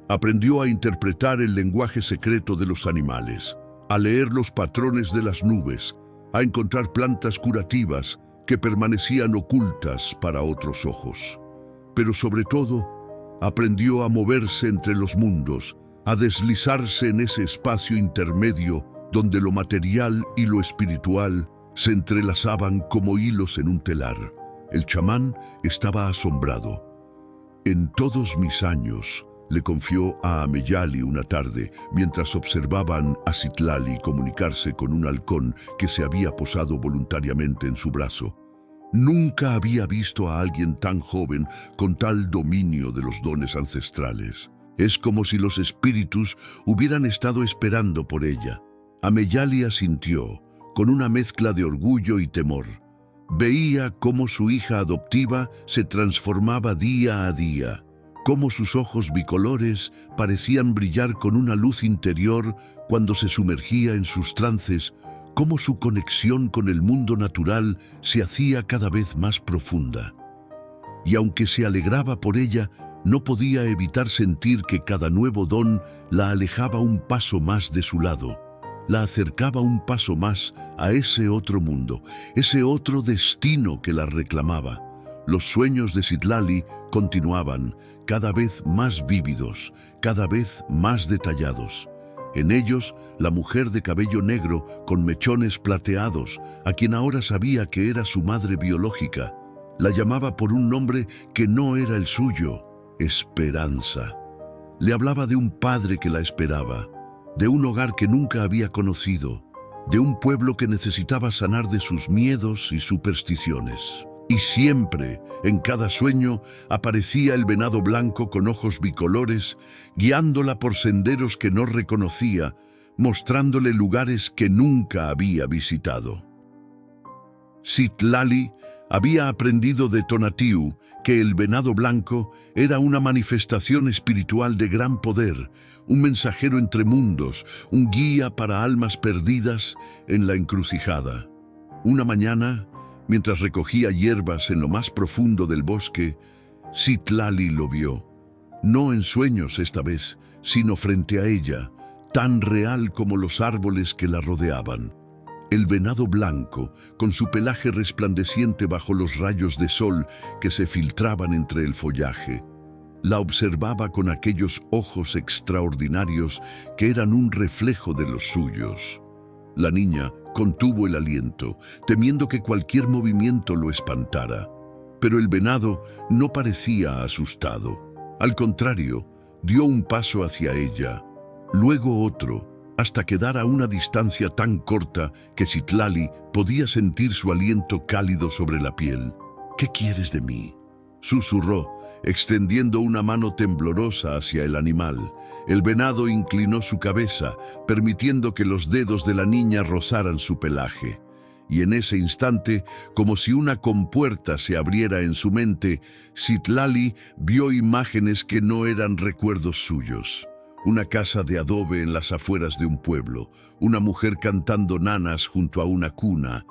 Aprendió a interpretar el lenguaje secreto de los animales, a leer los patrones de las nubes, a encontrar plantas curativas que permanecían ocultas para otros ojos. Pero sobre todo, aprendió a moverse entre los mundos, a deslizarse en ese espacio intermedio donde lo material y lo espiritual se entrelazaban como hilos en un telar. El chamán estaba asombrado. «En todos mis años», le confió a Ameyali una tarde, mientras observaban a Citlali comunicarse con un halcón que se había posado voluntariamente en su brazo. «Nunca había visto a alguien tan joven con tal dominio de los dones ancestrales. Es como si los espíritus hubieran estado esperando por ella». Ameyali asintió, con una mezcla de orgullo y temor. Veía cómo su hija adoptiva se transformaba día a día, cómo sus ojos bicolores parecían brillar con una luz interior cuando se sumergía en sus trances, cómo su conexión con el mundo natural se hacía cada vez más profunda. Y aunque se alegraba por ella, no podía evitar sentir que cada nuevo don la alejaba un paso más de su lado, la acercaba un paso más a ese otro mundo, ese otro destino que la reclamaba. Los sueños de Citlali continuaban, cada vez más vívidos, cada vez más detallados. En ellos, la mujer de cabello negro con mechones plateados, a quien ahora sabía que era su madre biológica, la llamaba por un nombre que no era el suyo: Esperanza. Le hablaba de un padre que la esperaba, de un hogar que nunca había conocido, de un pueblo que necesitaba sanar de sus miedos y supersticiones. Y siempre, en cada sueño, aparecía el venado blanco con ojos bicolores, guiándola por senderos que no reconocía, mostrándole lugares que nunca había visitado. Citlali había aprendido de Tonatiuh que el venado blanco era una manifestación espiritual de gran poder, un mensajero entre mundos, un guía para almas perdidas en la encrucijada. Una mañana, mientras recogía hierbas en lo más profundo del bosque, Citlali lo vio. No en sueños esta vez, sino frente a ella, tan real como los árboles que la rodeaban. El venado blanco, con su pelaje resplandeciente bajo los rayos de sol que se filtraban entre el follaje, la observaba con aquellos ojos extraordinarios que eran un reflejo de los suyos. La niña contuvo el aliento, temiendo que cualquier movimiento lo espantara. Pero el venado no parecía asustado. Al contrario, dio un paso hacia ella, luego otro, hasta quedar a una distancia tan corta que Citlali podía sentir su aliento cálido sobre la piel. «¿Qué quieres de mí?», susurró, extendiendo una mano temblorosa hacia el animal. El venado inclinó su cabeza, permitiendo que los dedos de la niña rozaran su pelaje. Y en ese instante, como si una compuerta se abriera en su mente, Citlali vio imágenes que no eran recuerdos suyos. Una casa de adobe en las afueras de un pueblo, una mujer cantando nanas junto a una cuna,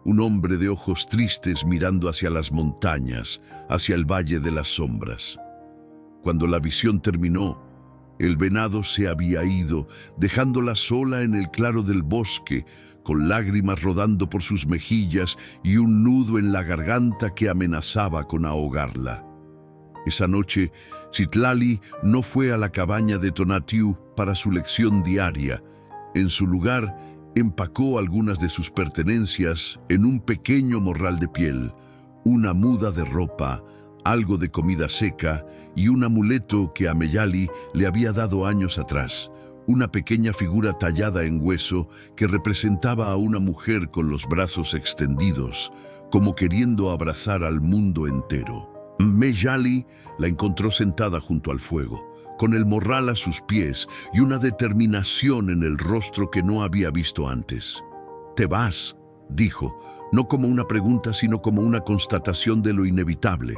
un hombre de ojos tristes mirando hacia las montañas, hacia el valle de las sombras. Cuando la visión terminó, el venado se había ido, dejándola sola en el claro del bosque, con lágrimas rodando por sus mejillas y un nudo en la garganta que amenazaba con ahogarla. Esa noche, Citlali no fue a la cabaña de Tonatiuh para su lección diaria. En su lugar, empacó algunas de sus pertenencias en un pequeño morral de piel, una muda de ropa, algo de comida seca y un amuleto que Ameyali le había dado años atrás, una pequeña figura tallada en hueso que representaba a una mujer con los brazos extendidos, como queriendo abrazar al mundo entero. Ameyali la encontró sentada junto al fuego, con el morral a sus pies y una determinación en el rostro que no había visto antes. «¿Te vas?», dijo, no como una pregunta, sino como una constatación de lo inevitable.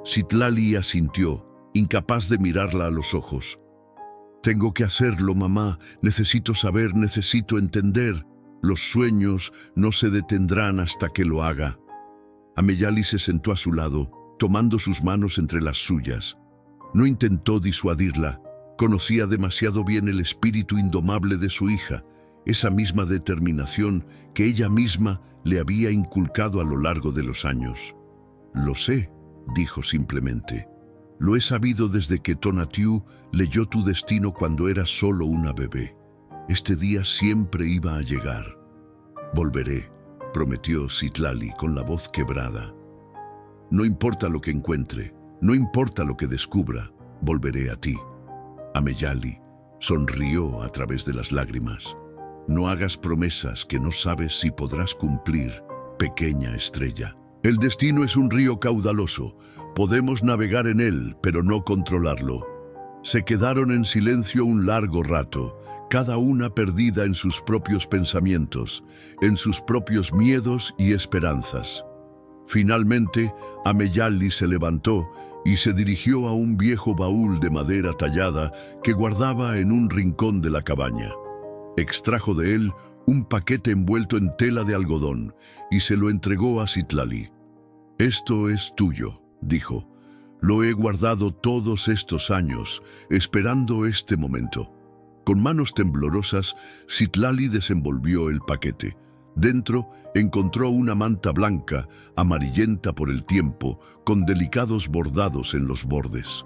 Citlali asintió, incapaz de mirarla a los ojos. «Tengo que hacerlo, mamá. Necesito saber, necesito entender. Los sueños no se detendrán hasta que lo haga». Ameyali se sentó a su lado, tomando sus manos entre las suyas. No intentó disuadirla. Conocía demasiado bien el espíritu indomable de su hija, esa misma determinación que ella misma le había inculcado a lo largo de los años. «Lo sé», dijo simplemente. «Lo he sabido desde que Tonatiuh leyó tu destino cuando eras solo una bebé. Este día siempre iba a llegar». «Volveré», prometió Citlali con la voz quebrada. «No importa lo que encuentre, no importa lo que descubra, volveré a ti». Ameyali sonrió a través de las lágrimas. «No hagas promesas que no sabes si podrás cumplir, pequeña estrella. El destino es un río caudaloso. Podemos navegar en él, pero no controlarlo». Se quedaron en silencio un largo rato, cada una perdida en sus propios pensamientos, en sus propios miedos y esperanzas. Finalmente, Ameyali se levantó y se dirigió a un viejo baúl de madera tallada que guardaba en un rincón de la cabaña. Extrajo de él un paquete envuelto en tela de algodón y se lo entregó a Citlali. «Esto es tuyo», dijo. «Lo he guardado todos estos años, esperando este momento». Con manos temblorosas, Citlali desenvolvió el paquete. Dentro encontró una manta blanca, amarillenta por el tiempo, con delicados bordados en los bordes.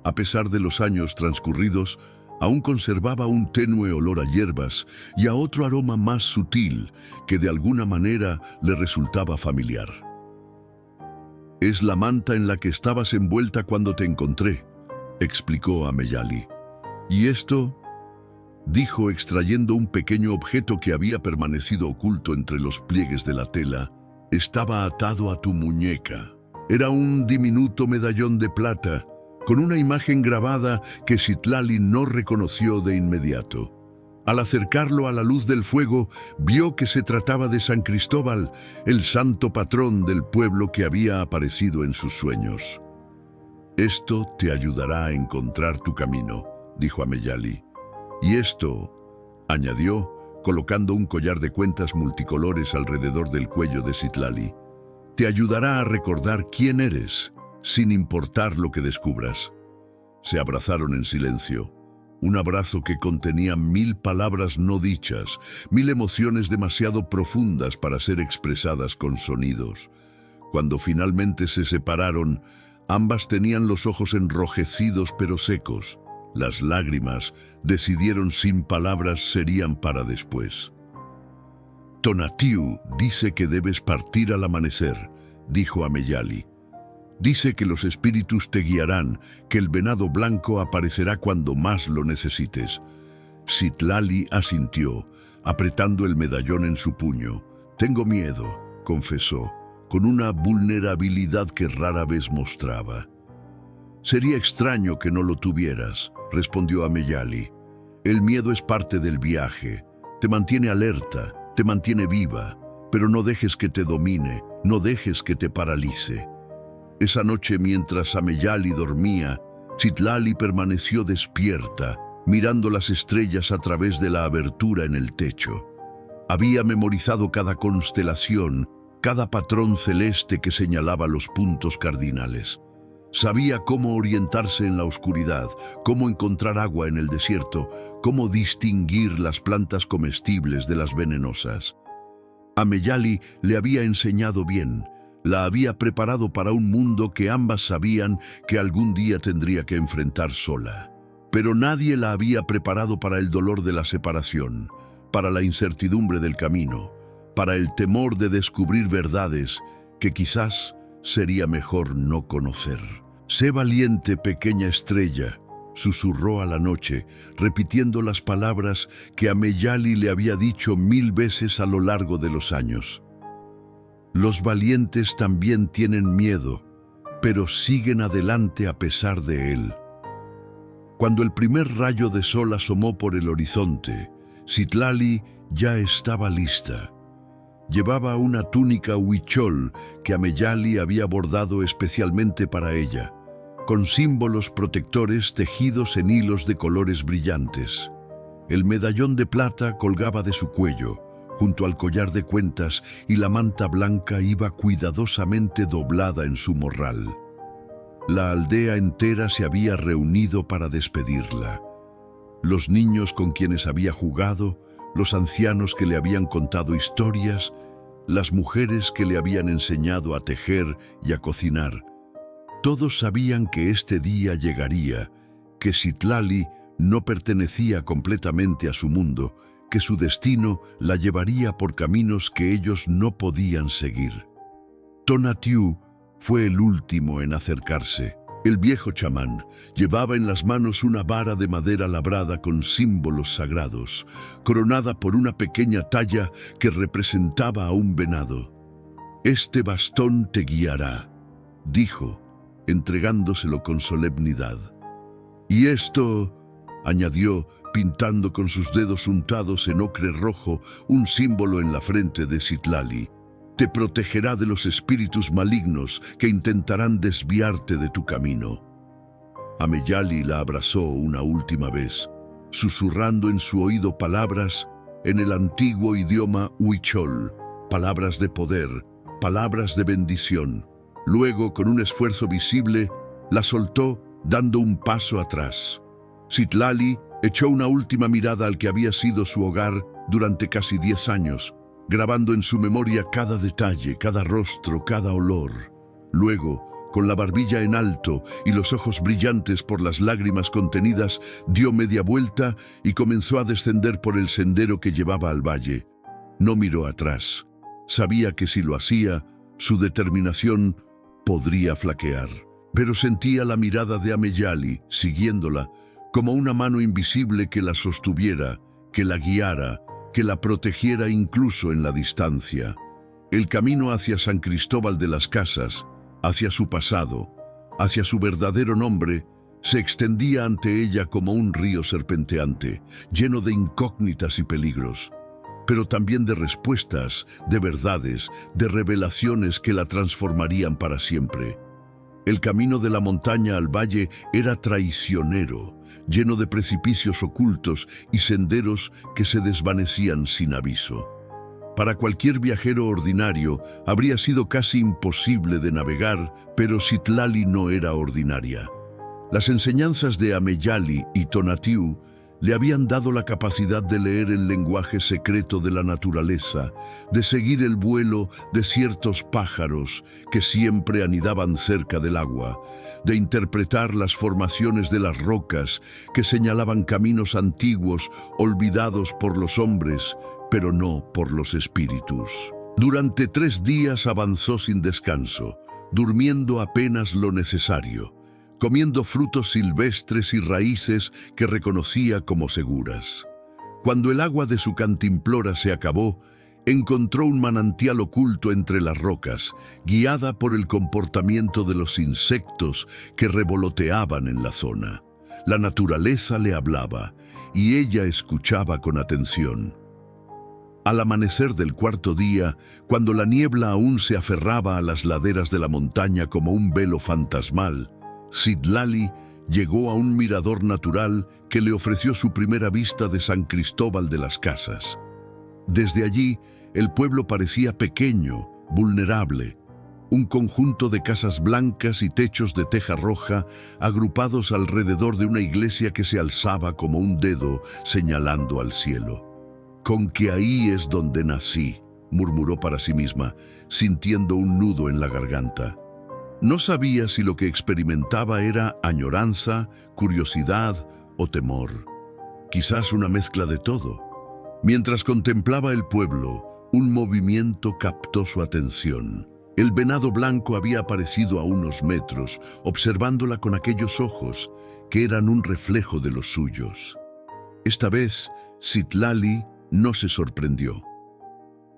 A pesar de los años transcurridos, aún conservaba un tenue olor a hierbas y a otro aroma más sutil que de alguna manera le resultaba familiar. «Es la manta en la que estabas envuelta cuando te encontré», explicó Ameyali. «Y esto», dijo extrayendo un pequeño objeto que había permanecido oculto entre los pliegues de la tela, «estaba atado a tu muñeca. Era un diminuto medallón de plata, con una imagen grabada que Citlali no reconoció de inmediato. Al acercarlo a la luz del fuego, vio que se trataba de San Cristóbal, el santo patrón del pueblo que había aparecido en sus sueños. «Esto te ayudará a encontrar tu camino», dijo Ameyali. «Y esto», añadió, colocando un collar de cuentas multicolores alrededor del cuello de Citlali, «te ayudará a recordar quién eres, sin importar lo que descubras». Se abrazaron en silencio. Un abrazo que contenía 1000 palabras no dichas, 1000 emociones demasiado profundas para ser expresadas con sonidos. Cuando finalmente se separaron, ambas tenían los ojos enrojecidos pero secos. Las lágrimas, decidieron sin palabras, serían para después. «Tonatiuh dice que debes partir al amanecer», dijo Ameyali. Dice que los espíritus te guiarán, que el venado blanco aparecerá cuando más lo necesites. Citlali asintió, apretando el medallón en su puño. Tengo miedo, confesó, con una vulnerabilidad que rara vez mostraba. Sería extraño que no lo tuvieras, respondió Ameyali. El miedo es parte del viaje. Te mantiene alerta, te mantiene viva, pero no dejes que te domine, no dejes que te paralice. Esa noche, mientras Ameyali dormía, Citlali permaneció despierta, mirando las estrellas a través de la abertura en el techo. Había memorizado cada constelación, cada patrón celeste que señalaba los puntos cardinales. Sabía cómo orientarse en la oscuridad, cómo encontrar agua en el desierto, cómo distinguir las plantas comestibles de las venenosas. Ameyali le había enseñado bien, la había preparado para un mundo que ambas sabían que algún día tendría que enfrentar sola. Pero nadie la había preparado para el dolor de la separación, para la incertidumbre del camino, para el temor de descubrir verdades que quizás sería mejor no conocer. «Sé valiente, pequeña estrella», susurró a la noche, repitiendo las palabras que Ameyali le había dicho 1000 veces a lo largo de los años. Los valientes también tienen miedo, pero siguen adelante a pesar de él. Cuando el primer rayo de sol asomó por el horizonte, Citlali ya estaba lista. Llevaba una túnica huichol que Ameyali había bordado especialmente para ella, con símbolos protectores tejidos en hilos de colores brillantes. El medallón de plata colgaba de su cuello, junto al collar de cuentas, y la manta blanca iba cuidadosamente doblada en su morral. La aldea entera se había reunido para despedirla. Los niños con quienes había jugado, los ancianos que le habían contado historias, las mujeres que le habían enseñado a tejer y a cocinar. Todos sabían que este día llegaría, que Citlali no pertenecía completamente a su mundo, que su destino la llevaría por caminos que ellos no podían seguir. Tonatiuh fue el último en acercarse. El viejo chamán llevaba en las manos una vara de madera labrada con símbolos sagrados, coronada por una pequeña talla que representaba a un venado. «Este bastón te guiará», dijo, entregándoselo con solemnidad. «Y esto», añadió, pintando con sus dedos untados en ocre rojo un símbolo en la frente de Citlali, «te protegerá de los espíritus malignos que intentarán desviarte de tu camino». Ameyali la abrazó una última vez, susurrando en su oído palabras en el antiguo idioma huichol, palabras de poder, palabras de bendición. Luego, con un esfuerzo visible, la soltó, dando un paso atrás. Citlali echó una última mirada al que había sido su hogar durante casi 10 años, grabando en su memoria cada detalle, cada rostro, cada olor. Luego, con la barbilla en alto y los ojos brillantes por las lágrimas contenidas, dio media vuelta y comenzó a descender por el sendero que llevaba al valle. No miró atrás. Sabía que si lo hacía, su determinación podría flaquear. Pero sentía la mirada de Ameyali, siguiéndola, como una mano invisible que la sostuviera, que la guiara, que la protegiera incluso en la distancia. El camino hacia San Cristóbal de las Casas, hacia su pasado, hacia su verdadero nombre, se extendía ante ella como un río serpenteante, lleno de incógnitas y peligros, pero también de respuestas, de verdades, de revelaciones que la transformarían para siempre. El camino de la montaña al valle era traicionero, lleno de precipicios ocultos y senderos que se desvanecían sin aviso. Para cualquier viajero ordinario habría sido casi imposible de navegar, pero Citlali no era ordinaria. Las enseñanzas de Ameyali y Tonatiuh le habían dado la capacidad de leer el lenguaje secreto de la naturaleza, de seguir el vuelo de ciertos pájaros que siempre anidaban cerca del agua, de interpretar las formaciones de las rocas que señalaban caminos antiguos olvidados por los hombres, pero no por los espíritus. Durante 3 días avanzó sin descanso, durmiendo apenas lo necesario, comiendo frutos silvestres y raíces que reconocía como seguras. Cuando el agua de su cantimplora se acabó, encontró un manantial oculto entre las rocas, guiada por el comportamiento de los insectos que revoloteaban en la zona. La naturaleza le hablaba, y ella escuchaba con atención. Al amanecer del cuarto día, cuando la niebla aún se aferraba a las laderas de la montaña como un velo fantasmal, Citlali llegó a un mirador natural que le ofreció su primera vista de San Cristóbal de las Casas. Desde allí, el pueblo parecía pequeño, vulnerable, un conjunto de casas blancas y techos de teja roja agrupados alrededor de una iglesia que se alzaba como un dedo señalando al cielo. «Con que ahí es donde nací», murmuró para sí misma, sintiendo un nudo en la garganta. No sabía si lo que experimentaba era añoranza, curiosidad o temor. Quizás una mezcla de todo. Mientras contemplaba el pueblo, un movimiento captó su atención. El venado blanco había aparecido a unos metros, observándola con aquellos ojos que eran un reflejo de los suyos. Esta vez, Citlali no se sorprendió.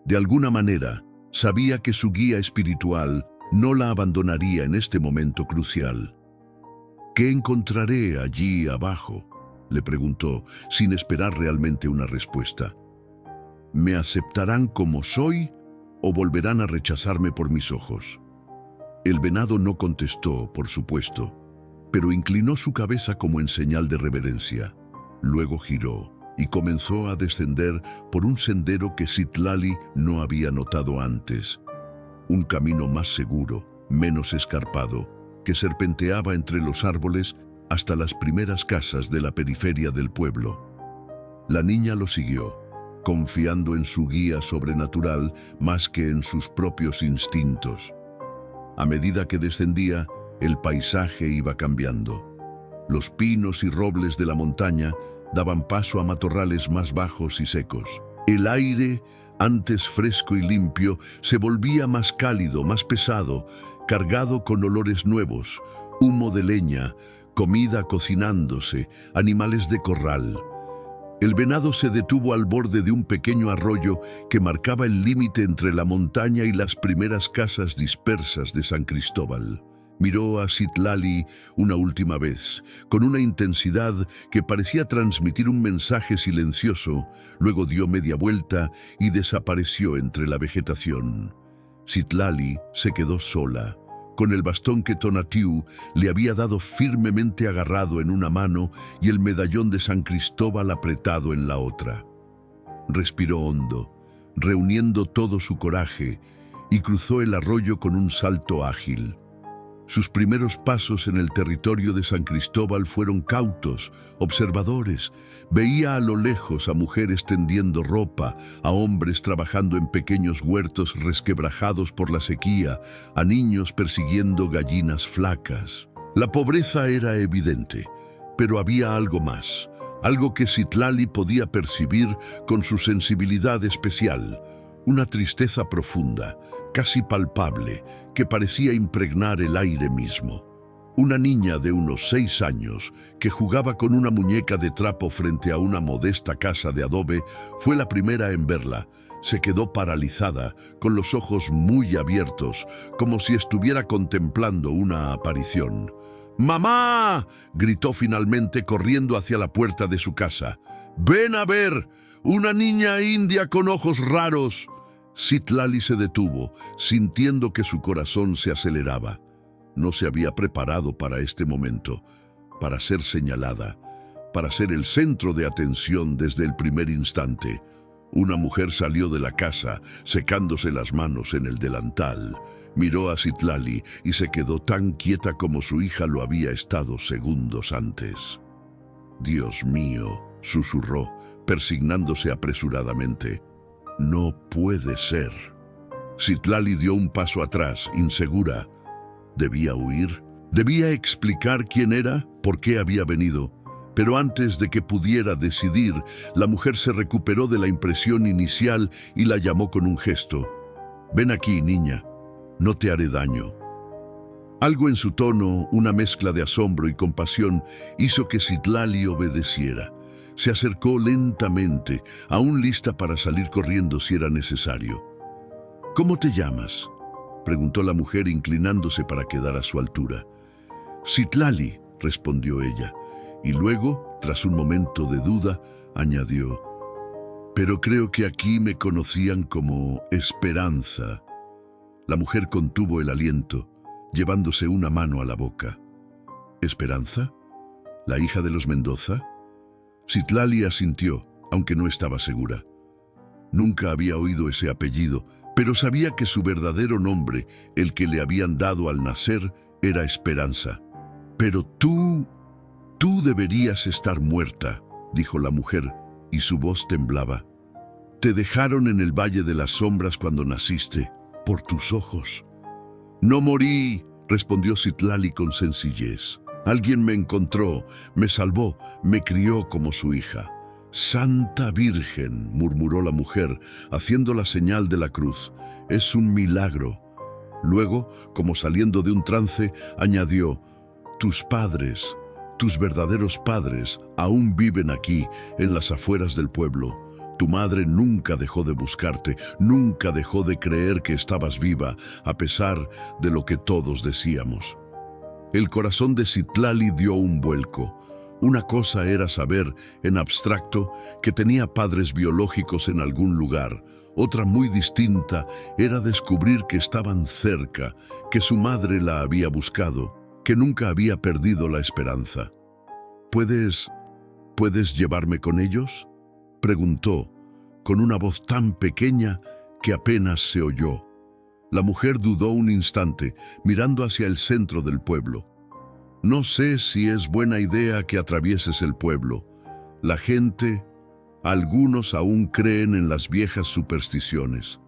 De alguna manera, sabía que su guía espiritual no la abandonaría en este momento crucial. «¿Qué encontraré allí abajo?», le preguntó, sin esperar realmente una respuesta. «¿Me aceptarán como soy o volverán a rechazarme por mis ojos?». El venado no contestó, por supuesto, pero inclinó su cabeza como en señal de reverencia. Luego giró y comenzó a descender por un sendero que Citlali no había notado antes. Un camino más seguro, menos escarpado, que serpenteaba entre los árboles hasta las primeras casas de la periferia del pueblo. La niña lo siguió, confiando en su guía sobrenatural más que en sus propios instintos. A medida que descendía, el paisaje iba cambiando. Los pinos y robles de la montaña daban paso a matorrales más bajos y secos. El aire, antes fresco y limpio, se volvía más cálido, más pesado, cargado con olores nuevos, humo de leña, comida cocinándose, animales de corral. El venado se detuvo al borde de un pequeño arroyo que marcaba el límite entre la montaña y las primeras casas dispersas de San Cristóbal. Miró a Citlali una última vez, con una intensidad que parecía transmitir un mensaje silencioso, luego dio media vuelta y desapareció entre la vegetación. Citlali se quedó sola, con el bastón que Tonatiuh le había dado firmemente agarrado en una mano y el medallón de San Cristóbal apretado en la otra. Respiró hondo, reuniendo todo su coraje, y cruzó el arroyo con un salto ágil. Sus primeros pasos en el territorio de San Cristóbal fueron cautos, observadores. Veía a lo lejos a mujeres tendiendo ropa, a hombres trabajando en pequeños huertos resquebrajados por la sequía, a niños persiguiendo gallinas flacas. La pobreza era evidente, pero había algo más, algo que Citlali podía percibir con su sensibilidad especial, una tristeza profunda, casi palpable, que parecía impregnar el aire mismo. Una niña de unos 6 años, que jugaba con una muñeca de trapo frente a una modesta casa de adobe, fue la primera en verla. Se quedó paralizada, con los ojos muy abiertos, como si estuviera contemplando una aparición. «¡Mamá!», gritó finalmente corriendo hacia la puerta de su casa. «¡Ven a ver! ¡Una niña india con ojos raros!». Citlali se detuvo, sintiendo que su corazón se aceleraba. No se había preparado para este momento, para ser señalada, para ser el centro de atención desde el primer instante. Una mujer salió de la casa, secándose las manos en el delantal. Miró a Citlali y se quedó tan quieta como su hija lo había estado segundos antes. «Dios mío», susurró, persignándose apresuradamente. «No puede ser». Citlali dio un paso atrás, insegura. ¿Debía huir? ¿Debía explicar quién era? ¿Por qué había venido? Pero antes de que pudiera decidir, la mujer se recuperó de la impresión inicial y la llamó con un gesto. «Ven aquí, niña. No te haré daño». Algo en su tono, una mezcla de asombro y compasión, hizo que Citlali obedeciera. Se acercó lentamente, aún lista para salir corriendo si era necesario. «¿Cómo te llamas?», preguntó la mujer inclinándose para quedar a su altura. «Citlali», respondió ella, y luego, tras un momento de duda, añadió: «Pero creo que aquí me conocían como Esperanza». La mujer contuvo el aliento, llevándose una mano a la boca. ¿Esperanza? ¿La hija de los Mendoza? Citlali asintió, aunque no estaba segura. Nunca había oído ese apellido, pero sabía que su verdadero nombre, el que le habían dado al nacer, era Esperanza. «Pero tú deberías estar muerta», dijo la mujer, y su voz temblaba. «Te dejaron en el Valle de las Sombras cuando naciste, por tus ojos». «No morí», respondió Citlali con sencillez. «Alguien me encontró, me salvó, me crió como su hija». «Santa Virgen», murmuró la mujer, haciendo la señal de la cruz. «Es un milagro». Luego, como saliendo de un trance, añadió: «Tus padres, tus verdaderos padres, aún viven aquí, en las afueras del pueblo. Tu madre nunca dejó de buscarte, nunca dejó de creer que estabas viva, a pesar de lo que todos decíamos». El corazón de Citlali dio un vuelco. Una cosa era saber, en abstracto, que tenía padres biológicos en algún lugar. Otra muy distinta era descubrir que estaban cerca, que su madre la había buscado, que nunca había perdido la esperanza. ¿Puedes llevarme con ellos?», preguntó, con una voz tan pequeña que apenas se oyó. La mujer dudó un instante, mirando hacia el centro del pueblo. «No sé si es buena idea que atravieses el pueblo. La gente, algunos aún creen en las viejas supersticiones.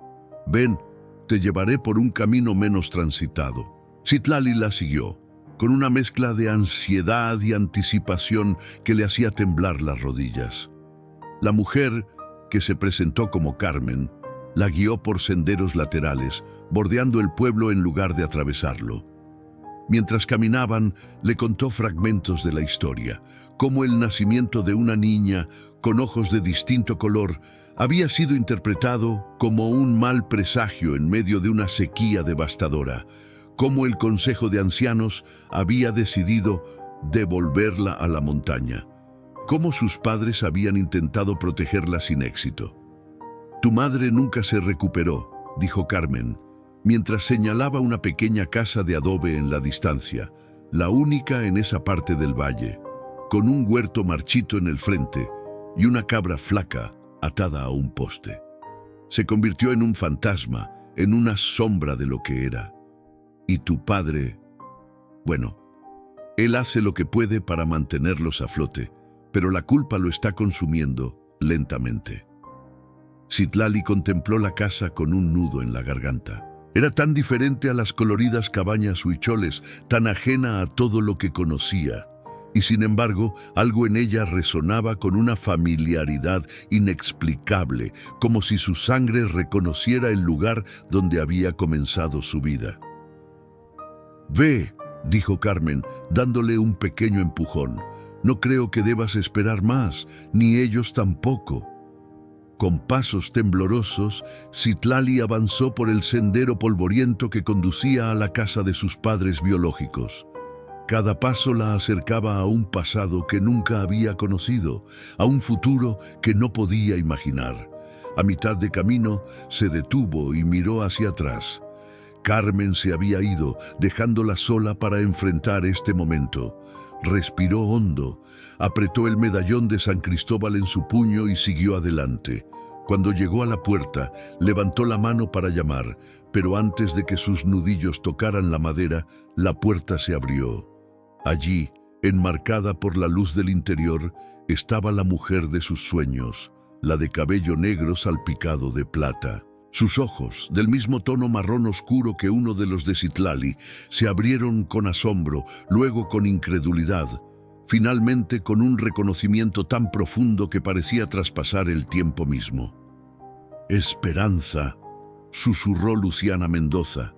Ven, te llevaré por un camino menos transitado». Citlali la siguió, con una mezcla de ansiedad y anticipación que le hacía temblar las rodillas. La mujer, que se presentó como Carmen, la guió por senderos laterales, bordeando el pueblo en lugar de atravesarlo. Mientras caminaban, le contó fragmentos de la historia, cómo el nacimiento de una niña con ojos de distinto color había sido interpretado como un mal presagio en medio de una sequía devastadora, cómo el Consejo de Ancianos había decidido devolverla a la montaña, cómo sus padres habían intentado protegerla sin éxito. «Tu madre nunca se recuperó», dijo Carmen, mientras señalaba una pequeña casa de adobe en la distancia, la única en esa parte del valle, con un huerto marchito en el frente y una cabra flaca atada a un poste. Se convirtió en un fantasma, en una sombra de lo que era. «Y tu padre, bueno, él hace lo que puede para mantenerlos a flote, pero la culpa lo está consumiendo lentamente». Citlali contempló la casa con un nudo en la garganta. Era tan diferente a las coloridas cabañas huicholes, tan ajena a todo lo que conocía, y sin embargo, algo en ella resonaba con una familiaridad inexplicable, como si su sangre reconociera el lugar donde había comenzado su vida. «Ve», dijo Carmen, dándole un pequeño empujón. «No creo que debas esperar más, ni ellos tampoco». Con pasos temblorosos, Citlali avanzó por el sendero polvoriento que conducía a la casa de sus padres biológicos. Cada paso la acercaba a un pasado que nunca había conocido, a un futuro que no podía imaginar. A mitad de camino, se detuvo y miró hacia atrás. Carmen se había ido, dejándola sola para enfrentar este momento. Respiró hondo, apretó el medallón de San Cristóbal en su puño y siguió adelante. Cuando llegó a la puerta, levantó la mano para llamar, pero antes de que sus nudillos tocaran la madera, la puerta se abrió. Allí, enmarcada por la luz del interior, estaba la mujer de sus sueños, la de cabello negro salpicado de plata. Sus ojos, del mismo tono marrón oscuro que uno de los de Citlali, se abrieron con asombro, luego con incredulidad, finalmente con un reconocimiento tan profundo que parecía traspasar el tiempo mismo. «Esperanza», susurró Luciana Mendoza,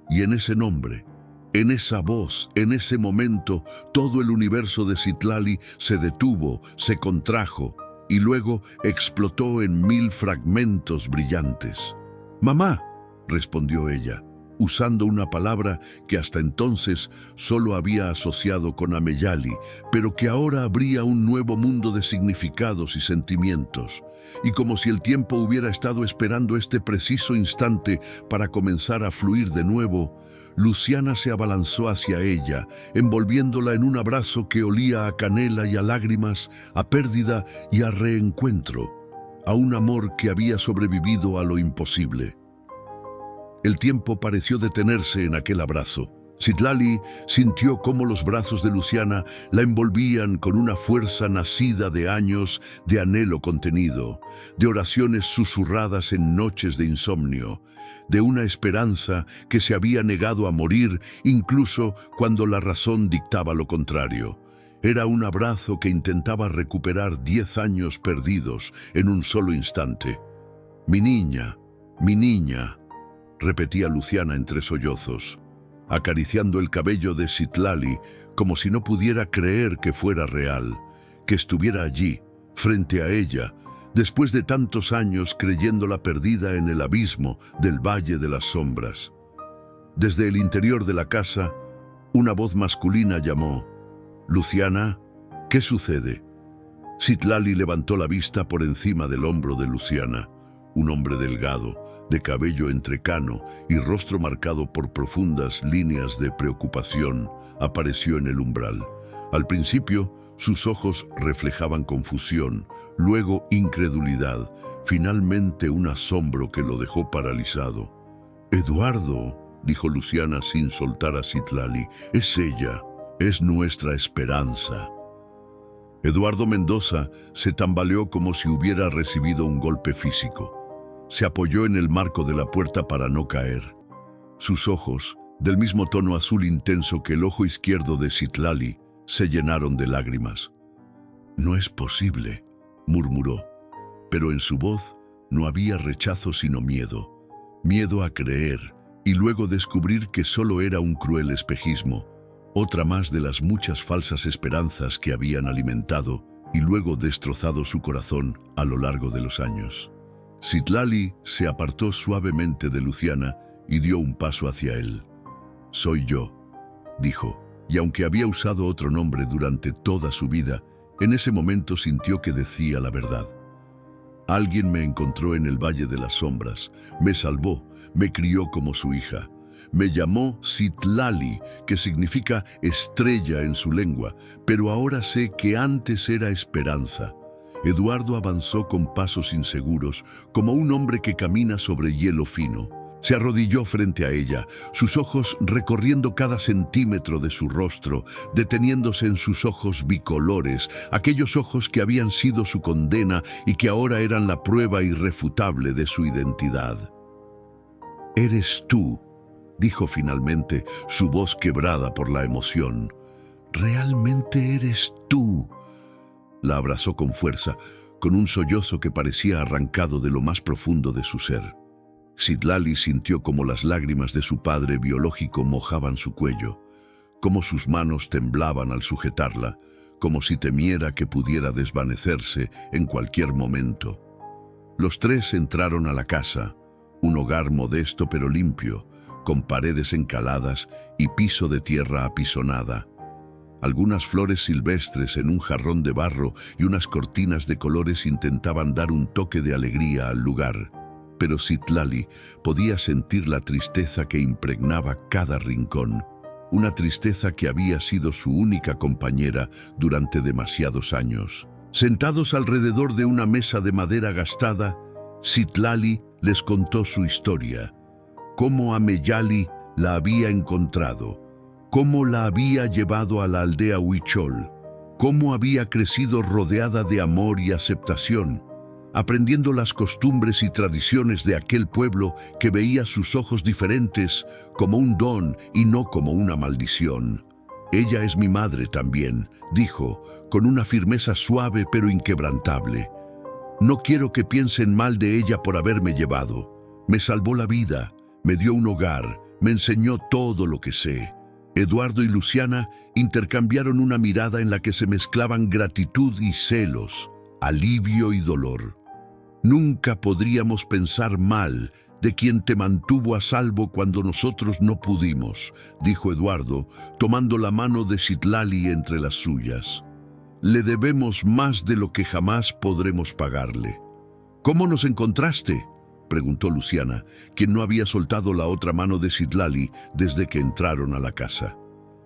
y en ese nombre, En esa voz, en ese momento, todo el universo de Citlali se detuvo, se contrajo y luego explotó en 1000 fragmentos brillantes. «Mamá», respondió ella, usando una palabra que hasta entonces solo había asociado con Ameyali, pero que ahora abría un nuevo mundo de significados y sentimientos. Y como si el tiempo hubiera estado esperando este preciso instante para comenzar a fluir de nuevo, Luciana se abalanzó hacia ella, envolviéndola en un abrazo que olía a canela y a lágrimas, a pérdida y a reencuentro, a un amor que había sobrevivido a lo imposible. El tiempo pareció detenerse en aquel abrazo. Citlali sintió cómo los brazos de Luciana la envolvían con una fuerza nacida de años de anhelo contenido, de oraciones susurradas en noches de insomnio, de una esperanza que se había negado a morir incluso cuando la razón dictaba lo contrario. Era un abrazo que intentaba recuperar 10 años perdidos en un solo instante. Mi niña, repetía Luciana entre sollozos, acariciando el cabello de Citlali como si no pudiera creer que fuera real, que estuviera allí, frente a ella, después de tantos años creyéndola perdida en el abismo del Valle de las Sombras. Desde el interior de la casa, una voz masculina llamó: «Luciana, ¿qué sucede?». Citlali levantó la vista por encima del hombro de Luciana. Un hombre delgado, de cabello entrecano y rostro marcado por profundas líneas de preocupación, apareció en el umbral. Al principio, sus ojos reflejaban confusión, luego incredulidad, finalmente un asombro que lo dejó paralizado. «Eduardo», dijo Luciana sin soltar a Citlali, «es ella, es nuestra esperanza». Eduardo Mendoza se tambaleó como si hubiera recibido un golpe físico. Se apoyó en el marco de la puerta para no caer. Sus ojos, del mismo tono azul intenso que el ojo izquierdo de Citlali, se llenaron de lágrimas. «No es posible», murmuró, pero en su voz no había rechazo sino miedo. Miedo a creer y luego descubrir que solo era un cruel espejismo, otra más de las muchas falsas esperanzas que habían alimentado y luego destrozado su corazón a lo largo de los años. Citlali se apartó suavemente de Luciana y dio un paso hacia él. «Soy yo», dijo, y aunque había usado otro nombre durante toda su vida, en ese momento sintió que decía la verdad. «Alguien me encontró en el Valle de las Sombras, me salvó, me crió como su hija. Me llamó Citlali, que significa estrella en su lengua, pero ahora sé que antes era esperanza». Eduardo avanzó con pasos inseguros, como un hombre que camina sobre hielo fino. Se arrodilló frente a ella, sus ojos recorriendo cada centímetro de su rostro, deteniéndose en sus ojos bicolores, aquellos ojos que habían sido su condena y que ahora eran la prueba irrefutable de su identidad. «Eres tú», dijo finalmente, su voz quebrada por la emoción. «Realmente eres tú». La abrazó con fuerza, con un sollozo que parecía arrancado de lo más profundo de su ser. Citlali sintió como las lágrimas de su padre biológico mojaban su cuello, como sus manos temblaban al sujetarla, como si temiera que pudiera desvanecerse en cualquier momento. Los tres entraron a la casa, un hogar modesto pero limpio, con paredes encaladas y piso de tierra apisonada. Algunas flores silvestres en un jarrón de barro y unas cortinas de colores intentaban dar un toque de alegría al lugar, pero Citlali podía sentir la tristeza que impregnaba cada rincón, una tristeza que había sido su única compañera durante demasiados años. Sentados alrededor de una mesa de madera gastada, Citlali les contó su historia, cómo Ameyali la había encontrado, cómo la había llevado a la aldea Huichol, cómo había crecido rodeada de amor y aceptación, aprendiendo las costumbres y tradiciones de aquel pueblo que veía sus ojos diferentes como un don y no como una maldición. «Ella es mi madre también», dijo, con una firmeza suave pero inquebrantable. «No quiero que piensen mal de ella por haberme llevado. Me salvó la vida, me dio un hogar, me enseñó todo lo que sé. Eduardo y Luciana intercambiaron una mirada en la que se mezclaban gratitud y celos, alivio y dolor. Nunca podríamos pensar mal de quien te mantuvo a salvo cuando nosotros no pudimos, dijo Eduardo, tomando la mano de Citlali entre las suyas. Le debemos más de lo que jamás podremos pagarle. ¿Cómo nos encontraste?, preguntó Luciana, quien no había soltado la otra mano de Citlali desde que entraron a la casa.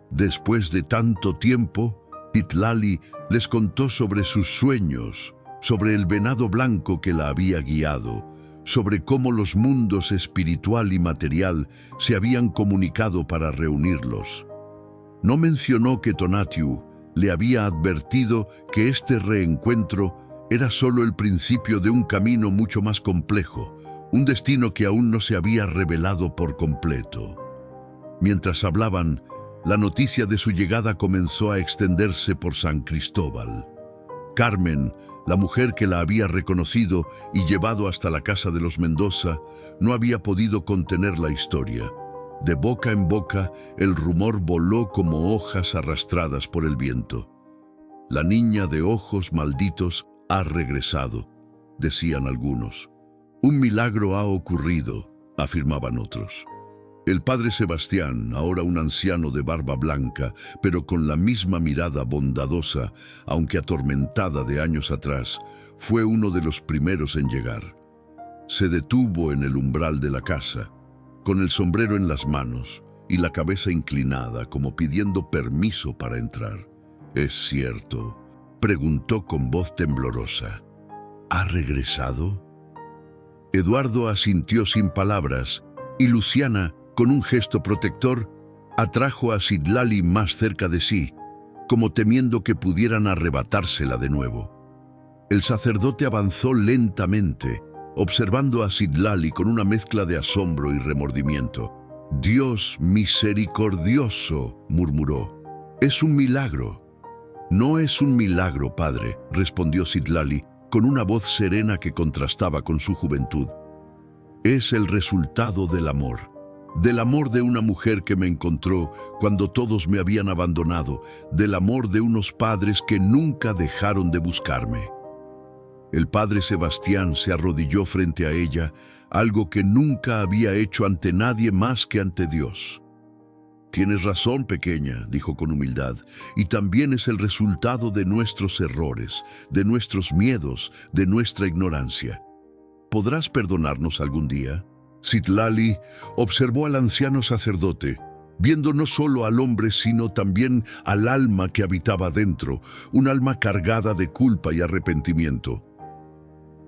Después de tanto tiempo, Citlali les contó sobre sus sueños, sobre el venado blanco que la había guiado, sobre cómo los mundos espiritual y material se habían comunicado para reunirlos. No mencionó que Tonatiuh le había advertido que este reencuentro era solo el principio de un camino mucho más complejo, un destino que aún no se había revelado por completo. Mientras hablaban, la noticia de su llegada comenzó a extenderse por San Cristóbal. Carmen, la mujer que la había reconocido y llevado hasta la casa de los Mendoza, no había podido contener la historia. De boca en boca, el rumor voló como hojas arrastradas por el viento. La niña de ojos malditos ha regresado, decían algunos. Un milagro ha ocurrido, afirmaban otros. El padre Sebastián, ahora un anciano de barba blanca, pero con la misma mirada bondadosa, aunque atormentada de años atrás, fue uno de los primeros en llegar. Se detuvo en el umbral de la casa, con el sombrero en las manos y la cabeza inclinada como pidiendo permiso para entrar. «¿Es cierto?», preguntó con voz temblorosa. «¿Ha regresado?». Eduardo asintió sin palabras y Luciana, con un gesto protector, atrajo a Citlali más cerca de sí, como temiendo que pudieran arrebatársela de nuevo. El sacerdote avanzó lentamente, observando a Citlali con una mezcla de asombro y remordimiento. «Dios misericordioso», murmuró. «Es un milagro». «No es un milagro, padre», respondió Citlali, con una voz serena que contrastaba con su juventud. «Es el resultado del amor de una mujer que me encontró cuando todos me habían abandonado, del amor de unos padres que nunca dejaron de buscarme». El padre Sebastián se arrodilló frente a ella, algo que nunca había hecho ante nadie más que ante Dios. «Tienes razón, pequeña», dijo con humildad, «y también es el resultado de nuestros errores, de nuestros miedos, de nuestra ignorancia. ¿Podrás perdonarnos algún día?». Citlali observó al anciano sacerdote, viendo no solo al hombre sino también al alma que habitaba dentro, un alma cargada de culpa y arrepentimiento.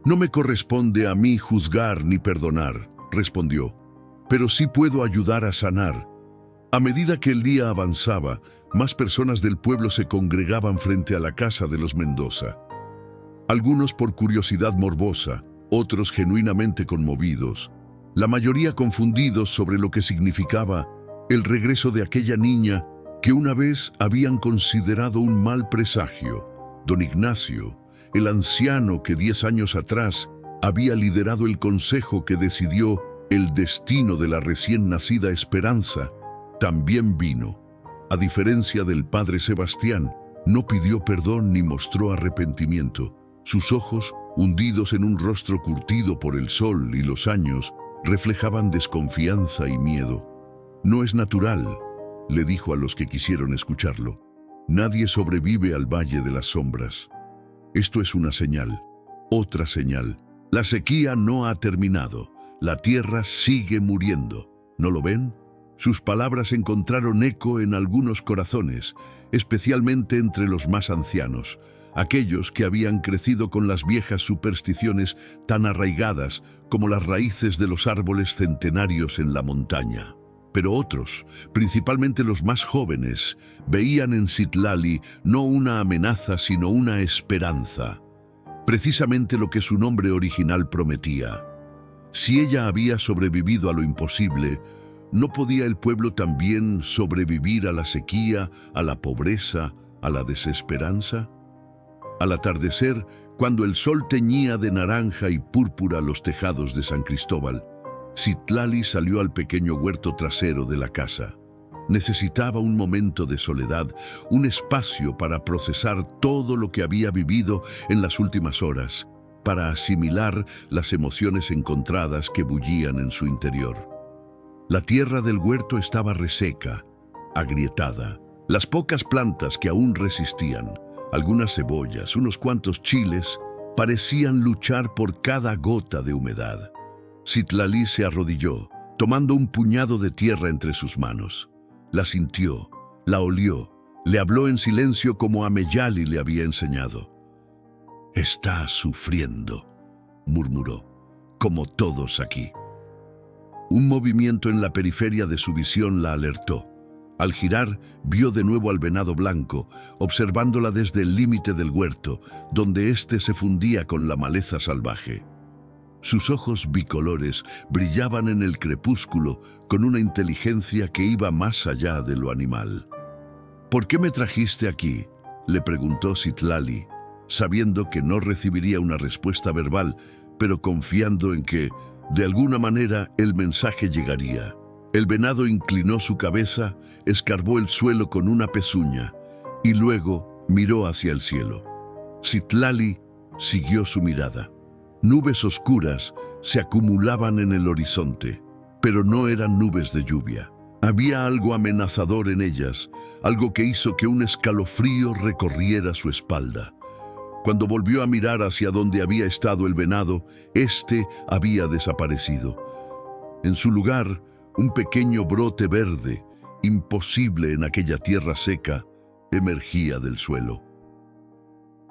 «No me corresponde a mí juzgar ni perdonar», respondió, «pero sí puedo ayudar a sanar». A medida que el día avanzaba, más personas del pueblo se congregaban frente a la casa de los Mendoza. Algunos por curiosidad morbosa, otros genuinamente conmovidos, la mayoría confundidos sobre lo que significaba el regreso de aquella niña que una vez habían considerado un mal presagio. Don Ignacio, el anciano que 10 años atrás había liderado el consejo que decidió el destino de la recién nacida Esperanza, también vino. A diferencia del padre Sebastián, no pidió perdón ni mostró arrepentimiento. Sus ojos, hundidos en un rostro curtido por el sol y los años, reflejaban desconfianza y miedo. «No es natural», le dijo a los que quisieron escucharlo. «Nadie sobrevive al Valle de las Sombras. Esto es una señal, otra señal. La sequía no ha terminado. La tierra sigue muriendo. ¿No lo ven?». Sus palabras encontraron eco en algunos corazones, especialmente entre los más ancianos, aquellos que habían crecido con las viejas supersticiones tan arraigadas como las raíces de los árboles centenarios en la montaña. Pero otros, principalmente los más jóvenes, veían en Citlali no una amenaza sino una esperanza, precisamente lo que su nombre original prometía. Si ella había sobrevivido a lo imposible, ¿no podía el pueblo también sobrevivir a la sequía, a la pobreza, a la desesperanza? Al atardecer, cuando el sol teñía de naranja y púrpura los tejados de San Cristóbal, Citlali salió al pequeño huerto trasero de la casa. Necesitaba un momento de soledad, un espacio para procesar todo lo que había vivido en las últimas horas, para asimilar las emociones encontradas que bullían en su interior. La tierra del huerto estaba reseca, agrietada. Las pocas plantas que aún resistían, algunas cebollas, unos cuantos chiles, parecían luchar por cada gota de humedad. Citlali se arrodilló, tomando un puñado de tierra entre sus manos. La sintió, la olió, le habló en silencio como Ameyali le había enseñado. «Está sufriendo», murmuró, «como todos aquí». Un movimiento en la periferia de su visión la alertó. Al girar, vio de nuevo al venado blanco, observándola desde el límite del huerto, donde éste se fundía con la maleza salvaje. Sus ojos bicolores brillaban en el crepúsculo con una inteligencia que iba más allá de lo animal. «¿Por qué me trajiste aquí?», le preguntó Citlali, sabiendo que no recibiría una respuesta verbal, pero confiando en que, de alguna manera, el mensaje llegaría. El venado inclinó su cabeza, escarbó el suelo con una pezuña y luego miró hacia el cielo. Citlali siguió su mirada. Nubes oscuras se acumulaban en el horizonte, pero no eran nubes de lluvia. Había algo amenazador en ellas, algo que hizo que un escalofrío recorriera su espalda. Cuando volvió a mirar hacia donde había estado el venado, éste había desaparecido. En su lugar, un pequeño brote verde, imposible en aquella tierra seca, emergía del suelo.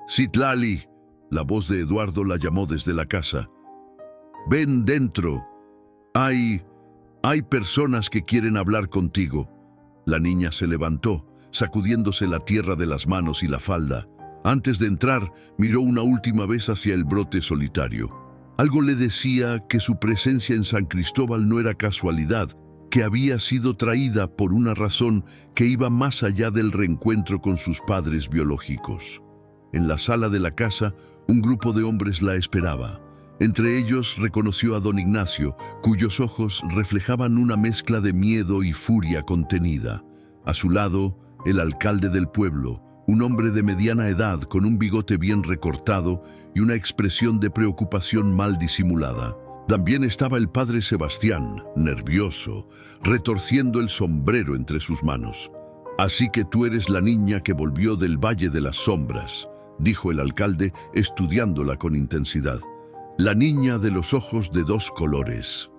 «Citlali», la voz de Eduardo la llamó desde la casa. «Ven dentro. Hay personas que quieren hablar contigo». La niña se levantó, sacudiéndose la tierra de las manos y la falda. Antes de entrar, miró una última vez hacia el brote solitario. Algo le decía que su presencia en San Cristóbal no era casualidad, que había sido traída por una razón que iba más allá del reencuentro con sus padres biológicos. En la sala de la casa, un grupo de hombres la esperaba. Entre ellos reconoció a don Ignacio, cuyos ojos reflejaban una mezcla de miedo y furia contenida. A su lado, el alcalde del pueblo, un hombre de mediana edad con un bigote bien recortado y una expresión de preocupación mal disimulada. También estaba el padre Sebastián, nervioso, retorciendo el sombrero entre sus manos. «Así que tú eres la niña que volvió del Valle de las Sombras», dijo el alcalde, estudiándola con intensidad. «La niña de los ojos de dos colores».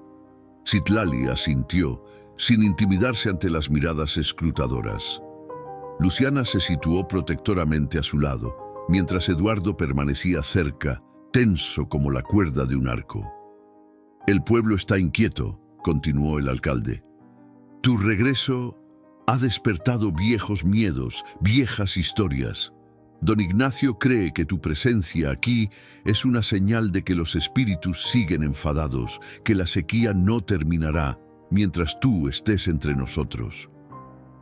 Citlali asintió, sin intimidarse ante las miradas escrutadoras. Luciana se situó protectoramente a su lado, mientras Eduardo permanecía cerca, tenso como la cuerda de un arco. «El pueblo está inquieto», continuó el alcalde. «Tu regreso ha despertado viejos miedos, viejas historias. Don Ignacio cree que tu presencia aquí es una señal de que los espíritus siguen enfadados, que la sequía no terminará mientras tú estés entre nosotros».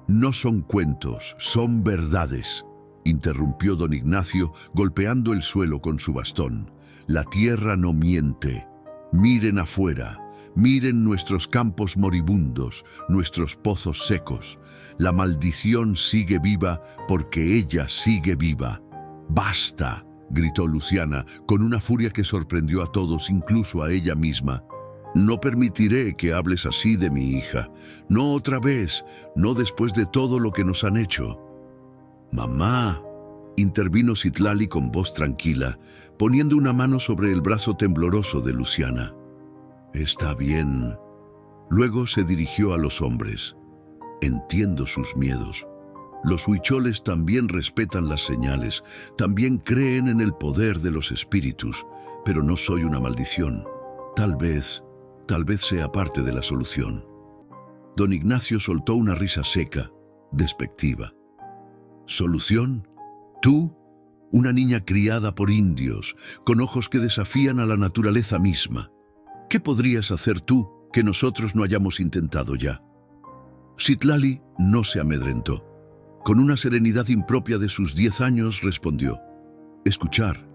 «No son cuentos, son verdades», interrumpió don Ignacio, golpeando el suelo con su bastón. «La tierra no miente. Miren afuera, miren nuestros campos moribundos, nuestros pozos secos. La maldición sigue viva porque ella sigue viva». «¡Basta!», gritó Luciana, con una furia que sorprendió a todos, incluso a ella misma. «No permitiré que hables así de mi hija. No otra vez, no después de todo lo que nos han hecho». «Mamá», intervino Citlali con voz tranquila, poniendo una mano sobre el brazo tembloroso de Luciana. «Está bien». Luego se dirigió a los hombres. «Entiendo sus miedos. Los huicholes también respetan las señales, también creen en el poder de los espíritus, pero no soy una maldición. Tal vez sea parte de la solución». Don Ignacio soltó una risa seca, despectiva. «¿Solución? ¿Tú? Una niña criada por indios, con ojos que desafían a la naturaleza misma. ¿Qué podrías hacer tú que nosotros no hayamos intentado ya?» Citlali no se amedrentó. Con una serenidad impropia de sus 10 años respondió: «Escuchar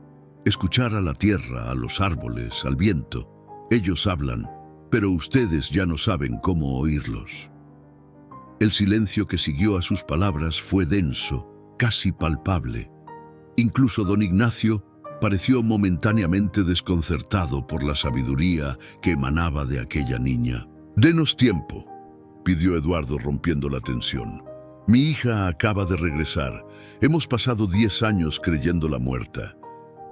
a la tierra, a los árboles, al viento. Ellos hablan, pero ustedes ya no saben cómo oírlos». El silencio que siguió a sus palabras fue denso, casi palpable. Incluso don Ignacio pareció momentáneamente desconcertado por la sabiduría que emanaba de aquella niña. «Denos tiempo», pidió Eduardo rompiendo la tensión. «Mi hija acaba de regresar. Hemos pasado 10 años creyéndola muerta.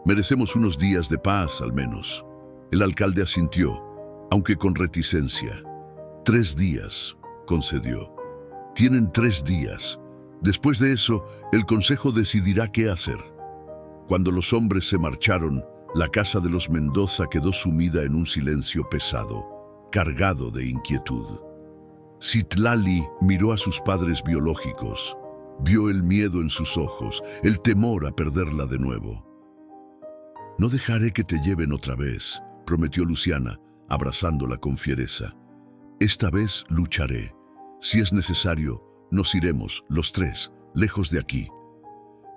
Merecemos unos días de paz, al menos». El alcalde asintió, aunque con reticencia. 3 días, concedió. Tienen 3 días. Después de eso, el consejo decidirá qué hacer. Cuando los hombres se marcharon, la casa de los Mendoza quedó sumida en un silencio pesado, cargado de inquietud. Citlali miró a sus padres biológicos. Vio el miedo en sus ojos, el temor a perderla de nuevo. «No dejaré que te lleven otra vez», prometió Luciana, abrazándola con fiereza. «Esta vez lucharé. Si es necesario, nos iremos, los 3, lejos de aquí».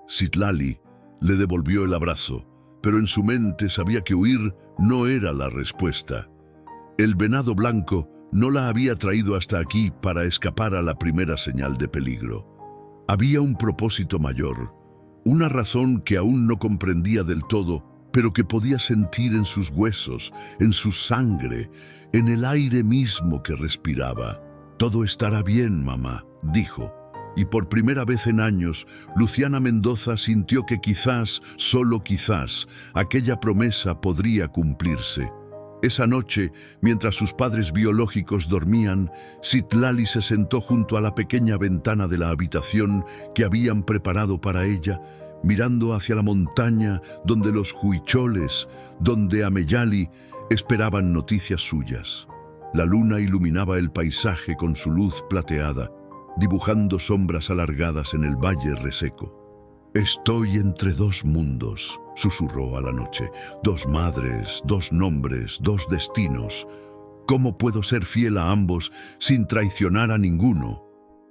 Citlali le devolvió el abrazo, pero en su mente sabía que huir no era la respuesta. El venado blanco no la había traído hasta aquí para escapar a la primera señal de peligro. Había un propósito mayor, una razón que aún no comprendía del todo, pero que podía sentir en sus huesos, en su sangre, en el aire mismo que respiraba. «Todo estará bien, mamá», dijo. Y por primera vez en años, Luciana Mendoza sintió que quizás, solo quizás, aquella promesa podría cumplirse. Esa noche, mientras sus padres biológicos dormían, Citlali se sentó junto a la pequeña ventana de la habitación que habían preparado para ella, mirando hacia la montaña donde los huicholes, donde Ameyali, esperaban noticias suyas. La luna iluminaba el paisaje con su luz plateada, dibujando sombras alargadas en el valle reseco. «Estoy entre 2 mundos», susurró a la noche. «2 madres, 2 nombres, 2 destinos. ¿Cómo puedo ser fiel a ambos sin traicionar a ninguno?»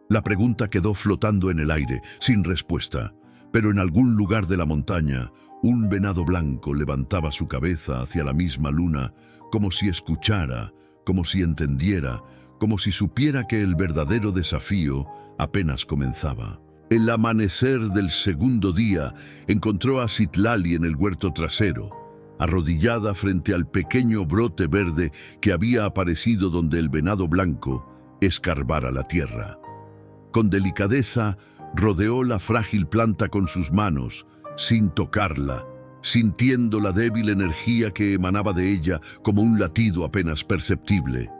La pregunta quedó flotando en el aire, sin respuesta. Pero en algún lugar de la montaña, un venado blanco levantaba su cabeza hacia la misma luna, como si escuchara, como si entendiera, como si supiera que el verdadero desafío apenas comenzaba. El amanecer del segundo día encontró a Citlali en el huerto trasero, arrodillada frente al pequeño brote verde que había aparecido donde el venado blanco escarbara la tierra. Con delicadeza rodeó la frágil planta con sus manos, sin tocarla, sintiendo la débil energía que emanaba de ella como un latido apenas perceptible.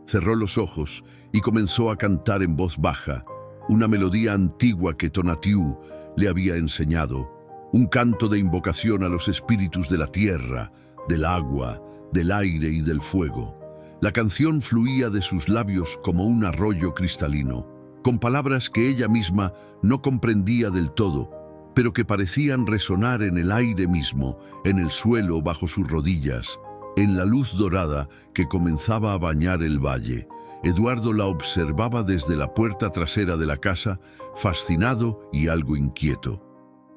Cerró los ojos y comenzó a cantar en voz baja, una melodía antigua que Tonatiuh le había enseñado, un canto de invocación a los espíritus de la tierra, del agua, del aire y del fuego. La canción fluía de sus labios como un arroyo cristalino, con palabras que ella misma no comprendía del todo, pero que parecían resonar en el aire mismo, en el suelo bajo sus rodillas, en la luz dorada que comenzaba a bañar el valle. Eduardo la observaba desde la puerta trasera de la casa, fascinado y algo inquieto.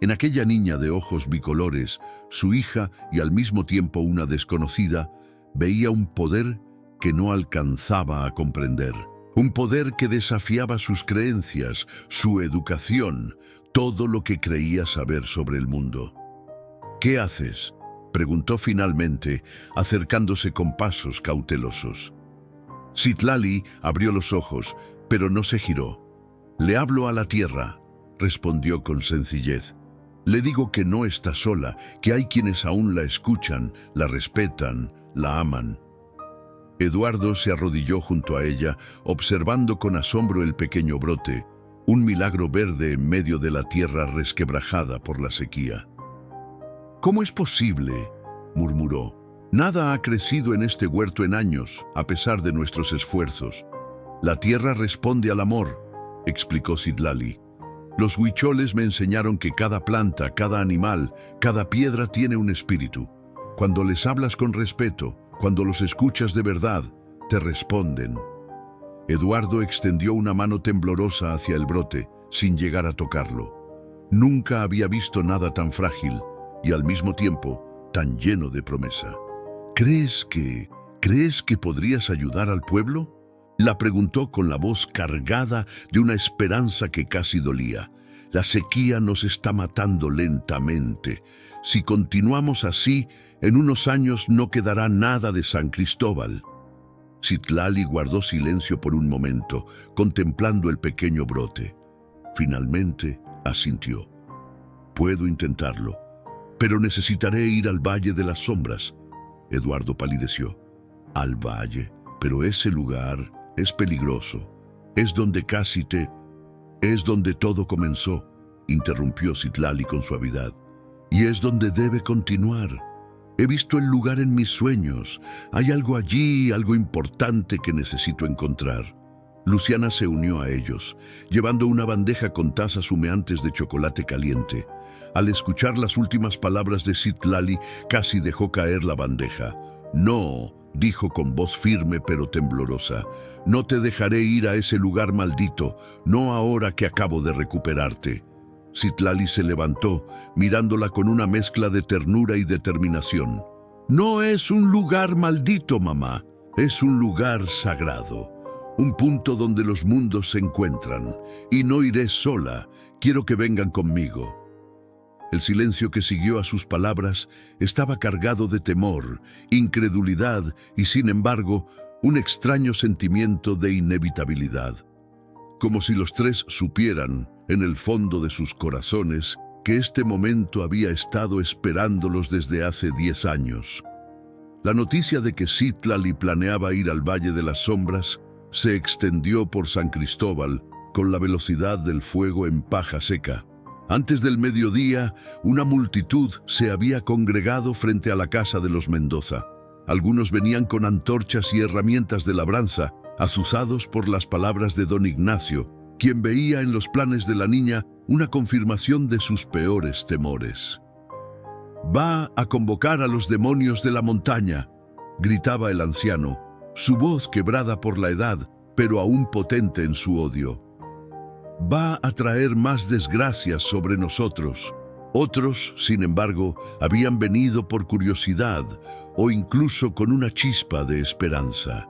En aquella niña de ojos bicolores, su hija y al mismo tiempo una desconocida, veía un poder que no alcanzaba a comprender. Un poder que desafiaba sus creencias, su educación, todo lo que creía saber sobre el mundo. «¿Qué haces?», preguntó finalmente, acercándose con pasos cautelosos. Citlali abrió los ojos, pero no se giró. «Le hablo a la tierra», respondió con sencillez. «Le digo que no está sola, que hay quienes aún la escuchan, la respetan, la aman». Eduardo se arrodilló junto a ella, observando con asombro el pequeño brote, un milagro verde en medio de la tierra resquebrajada por la sequía. «¿Cómo es posible?», murmuró. «Nada ha crecido en este huerto en años, a pesar de nuestros esfuerzos. La tierra responde al amor», explicó Citlali. «Los huicholes me enseñaron que cada planta, cada animal, cada piedra tiene un espíritu. Cuando les hablas con respeto, cuando los escuchas de verdad, te responden». Eduardo extendió una mano temblorosa hacia el brote, sin llegar a tocarlo. Nunca había visto nada tan frágil y al mismo tiempo tan lleno de promesa. ¿Crees que podrías ayudar al pueblo?», La preguntó con la voz cargada de una esperanza que casi dolía. La sequía nos está matando lentamente. Si continuamos así, en unos años no quedará nada de San Cristóbal. Citlali guardó silencio por un momento, contemplando el pequeño brote. Finalmente, asintió. Puedo intentarlo, pero necesitaré ir al Valle de las Sombras. Eduardo palideció. Al valle, pero ese lugar es peligroso. Es donde es donde todo comenzó, interrumpió Citlali con suavidad. Y es donde debe continuar. He visto el lugar en mis sueños. Hay algo allí, algo importante que necesito encontrar. Luciana se unió a ellos, llevando una bandeja con tazas humeantes de chocolate caliente. Al escuchar las últimas palabras de Citlali, casi dejó caer la bandeja. No, dijo con voz firme pero temblorosa. No te dejaré ir a ese lugar maldito, no ahora que acabo de recuperarte. Citlali se levantó, mirándola con una mezcla de ternura y determinación. No es un lugar maldito, mamá. Es un lugar sagrado. Un punto donde los mundos se encuentran. Y no iré sola. Quiero que vengan conmigo. El silencio que siguió a sus palabras estaba cargado de temor, incredulidad y, sin embargo, un extraño sentimiento de inevitabilidad. Como si los tres supieran, en el fondo de sus corazones, que este momento había estado esperándolos desde hace 10 años. La noticia de que Citlali planeaba ir al Valle de las Sombras se extendió por San Cristóbal con la velocidad del fuego en paja seca. Antes del mediodía, una multitud se había congregado frente a la casa de los Mendoza. Algunos venían con antorchas y herramientas de labranza, azuzados por las palabras de don Ignacio, quien veía en los planes de la niña una confirmación de sus peores temores. «Va a convocar a los demonios de la montaña», gritaba el anciano, su voz quebrada por la edad, pero aún potente en su odio. «Va a traer más desgracias sobre nosotros». Otros, sin embargo, habían venido por curiosidad o incluso con una chispa de esperanza.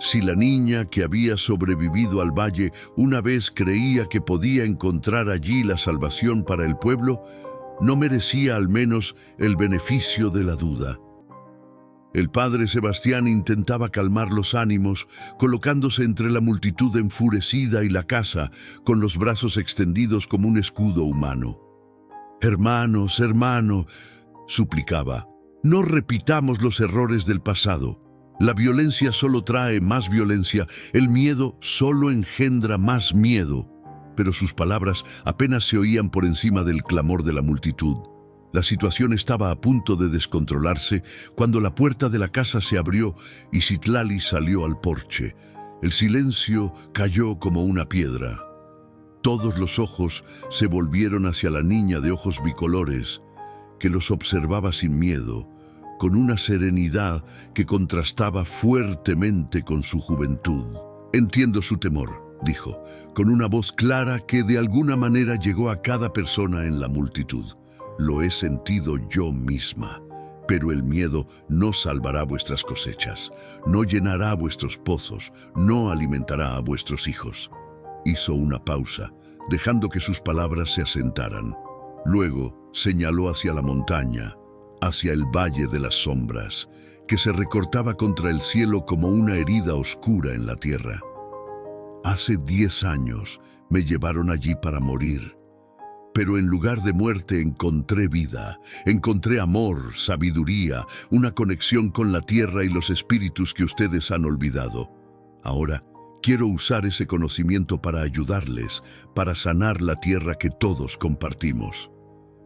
Si la niña que había sobrevivido al valle una vez creía que podía encontrar allí la salvación para el pueblo, no merecía al menos el beneficio de la duda. El padre Sebastián intentaba calmar los ánimos, colocándose entre la multitud enfurecida y la casa, con los brazos extendidos como un escudo humano. «Hermanos, hermano», suplicaba, «no repitamos los errores del pasado. La violencia solo trae más violencia, el miedo solo engendra más miedo». Pero sus palabras apenas se oían por encima del clamor de la multitud. La situación estaba a punto de descontrolarse cuando la puerta de la casa se abrió y Citlali salió al porche. El silencio cayó como una piedra. Todos los ojos se volvieron hacia la niña de ojos bicolores, que los observaba sin miedo, con una serenidad que contrastaba fuertemente con su juventud. «Entiendo su temor», dijo, con una voz clara que de alguna manera llegó a cada persona en la multitud. «Lo he sentido yo misma, pero el miedo no salvará vuestras cosechas, no llenará vuestros pozos, no alimentará a vuestros hijos». Hizo una pausa, dejando que sus palabras se asentaran. Luego señaló hacia la montaña, hacia el Valle de las Sombras, que se recortaba contra el cielo como una herida oscura en la tierra. «Hace 10 años me llevaron allí para morir. Pero en lugar de muerte encontré vida, encontré amor, sabiduría, una conexión con la tierra y los espíritus que ustedes han olvidado. Ahora quiero usar ese conocimiento para ayudarles, para sanar la tierra que todos compartimos».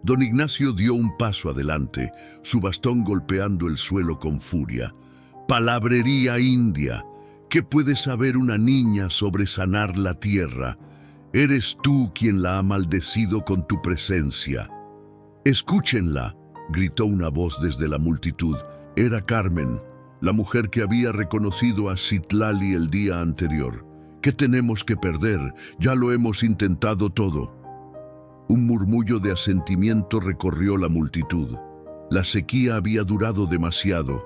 Don Ignacio dio un paso adelante, su bastón golpeando el suelo con furia. «Palabrería india. ¿Qué puede saber una niña sobre sanar la tierra? Eres tú quien la ha maldecido con tu presencia». «Escúchenla», gritó una voz desde la multitud. Era Carmen, la mujer que había reconocido a Citlali el día anterior. «¿Qué tenemos que perder? Ya lo hemos intentado todo». Un murmullo de asentimiento recorrió la multitud. La sequía había durado demasiado.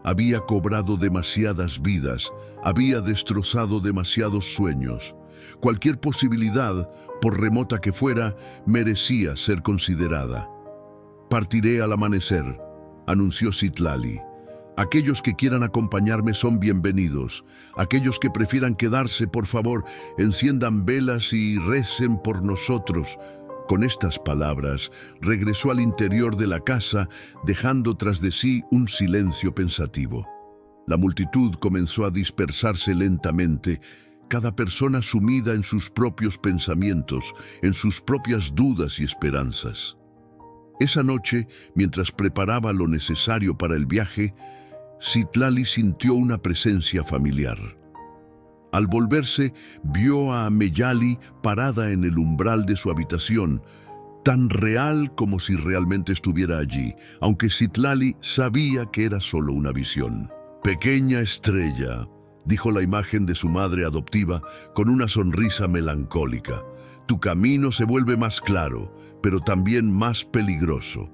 había cobrado demasiadas vidas, había destrozado demasiados sueños. Cualquier posibilidad, por remota que fuera, merecía ser considerada. «Partiré al amanecer», anunció Citlali. «Aquellos que quieran acompañarme son bienvenidos. Aquellos que prefieran quedarse, por favor, enciendan velas y recen por nosotros». Con estas palabras, regresó al interior de la casa, dejando tras de sí un silencio pensativo. La multitud comenzó a dispersarse lentamente, cada persona sumida en sus propios pensamientos, en sus propias dudas y esperanzas. Esa noche, mientras preparaba lo necesario para el viaje, Citlali sintió una presencia familiar. Al volverse, vio a Ameyali parada en el umbral de su habitación, tan real como si realmente estuviera allí, aunque Citlali sabía que era solo una visión. «Pequeña estrella», dijo la imagen de su madre adoptiva con una sonrisa melancólica, «tu camino se vuelve más claro, pero también más peligroso».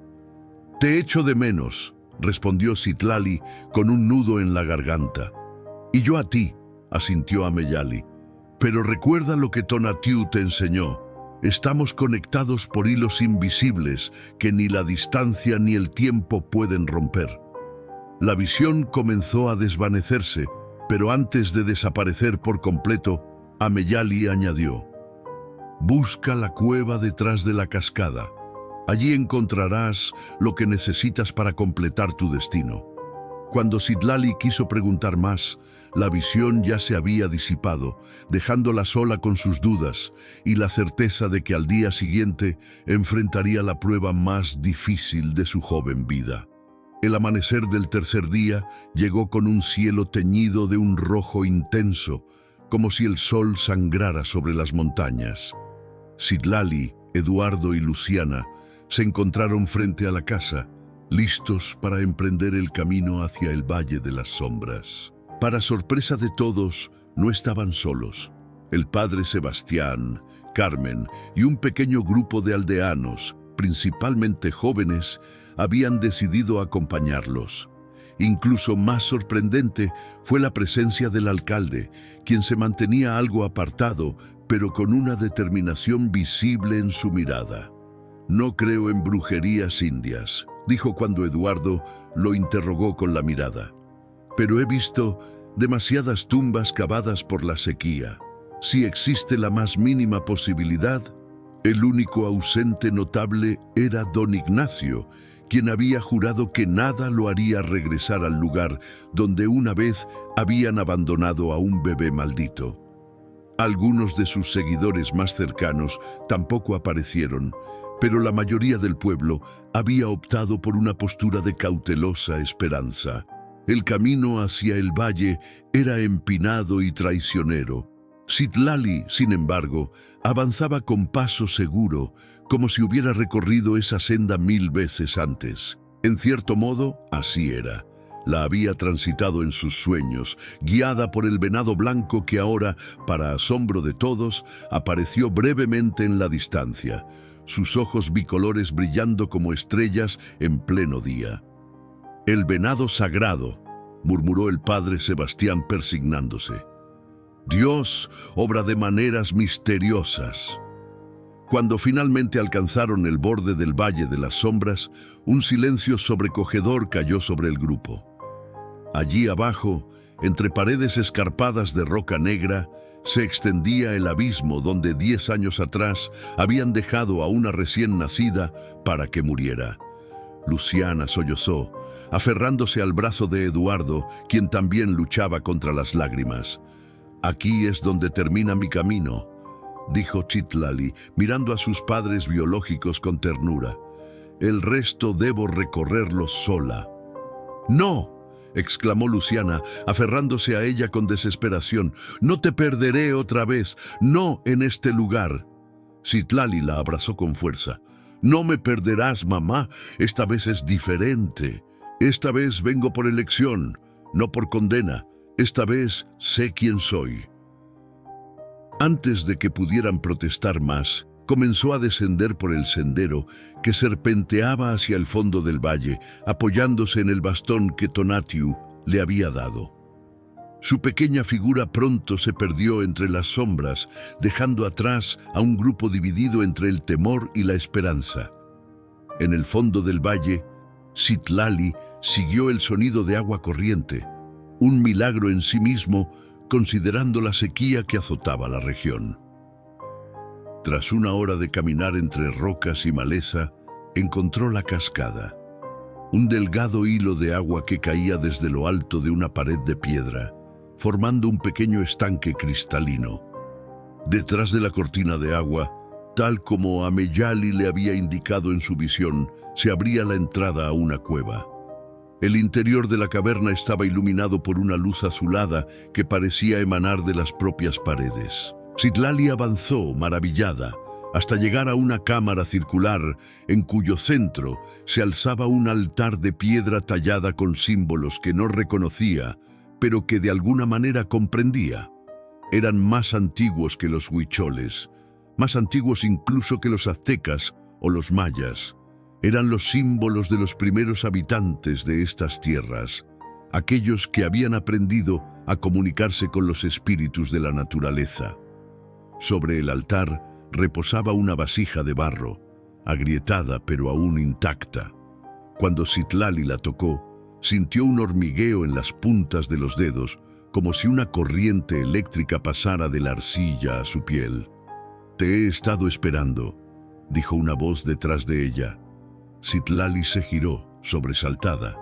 «Te echo de menos», respondió Citlali con un nudo en la garganta. «Y yo a ti», asintió Ameyali. «Pero recuerda lo que Tonatiuh te enseñó. Estamos conectados por hilos invisibles que ni la distancia ni el tiempo pueden romper». La visión comenzó a desvanecerse, pero antes de desaparecer por completo, Ameyali añadió: «Busca la cueva detrás de la cascada. Allí encontrarás lo que necesitas para completar tu destino». Cuando Citlali quiso preguntar más, la visión ya se había disipado, dejándola sola con sus dudas y la certeza de que al día siguiente enfrentaría la prueba más difícil de su joven vida. El amanecer del tercer día llegó con un cielo teñido de un rojo intenso, como si el sol sangrara sobre las montañas. Citlali, Eduardo y Luciana se encontraron frente a la casa, listos para emprender el camino hacia el Valle de las Sombras. Para sorpresa de todos, no estaban solos. El padre Sebastián, Carmen y un pequeño grupo de aldeanos, principalmente jóvenes, habían decidido acompañarlos. Incluso más sorprendente fue la presencia del alcalde, quien se mantenía algo apartado, pero con una determinación visible en su mirada. «No creo en brujerías indias», dijo cuando Eduardo lo interrogó con la mirada. «Pero he visto demasiadas tumbas cavadas por la sequía. Si existe la más mínima posibilidad». El único ausente notable era don Ignacio, quien había jurado que nada lo haría regresar al lugar donde una vez habían abandonado a un bebé maldito. Algunos de sus seguidores más cercanos tampoco aparecieron, pero la mayoría del pueblo había optado por una postura de cautelosa esperanza. El camino hacia el valle era empinado y traicionero. Citlali, sin embargo, avanzaba con paso seguro, como si hubiera recorrido esa senda 1000 veces antes. En cierto modo, así era. La había transitado en sus sueños, guiada por el venado blanco que ahora, para asombro de todos, apareció brevemente en la distancia, sus ojos bicolores brillando como estrellas en pleno día. «El venado sagrado», murmuró el padre Sebastián persignándose. «Dios obra de maneras misteriosas». Cuando finalmente alcanzaron el borde del Valle de las Sombras, un silencio sobrecogedor cayó sobre el grupo. Allí abajo, entre paredes escarpadas de roca negra, se extendía el abismo donde 10 años atrás habían dejado a una recién nacida para que muriera. Luciana sollozó, aferrándose al brazo de Eduardo, quien también luchaba contra las lágrimas. «Aquí es donde termina mi camino», dijo Citlali, mirando a sus padres biológicos con ternura. «El resto debo recorrerlo sola». «¡No!», exclamó Luciana, aferrándose a ella con desesperación. «No te perderé otra vez, no en este lugar». Citlali la abrazó con fuerza. «No me perderás, mamá, esta vez es diferente. Esta vez vengo por elección, no por condena. Esta vez sé quién soy». Antes de que pudieran protestar más, comenzó a descender por el sendero que serpenteaba hacia el fondo del valle, apoyándose en el bastón que Tonatiuh le había dado. Su pequeña figura pronto se perdió entre las sombras, dejando atrás a un grupo dividido entre el temor y la esperanza. En el fondo del valle, Citlali siguió el sonido de agua corriente, un milagro en sí mismo, considerando la sequía que azotaba la región. Tras una hora de caminar entre rocas y maleza, encontró la cascada, un delgado hilo de agua que caía desde lo alto de una pared de piedra, formando un pequeño estanque cristalino. Detrás de la cortina de agua, tal como Ameyali le había indicado en su visión, se abría la entrada a una cueva. El interior de la caverna estaba iluminado por una luz azulada que parecía emanar de las propias paredes. Citlali avanzó, maravillada, hasta llegar a una cámara circular en cuyo centro se alzaba un altar de piedra tallada con símbolos que no reconocía, pero que de alguna manera comprendía. Eran más antiguos que los huicholes, más antiguos incluso que los aztecas o los mayas. Eran los símbolos de los primeros habitantes de estas tierras, aquellos que habían aprendido a comunicarse con los espíritus de la naturaleza. Sobre el altar reposaba una vasija de barro, agrietada pero aún intacta. Cuando Citlali la tocó, sintió un hormigueo en las puntas de los dedos, como si una corriente eléctrica pasara de la arcilla a su piel. «Te he estado esperando», dijo una voz detrás de ella. Citlali se giró, sobresaltada.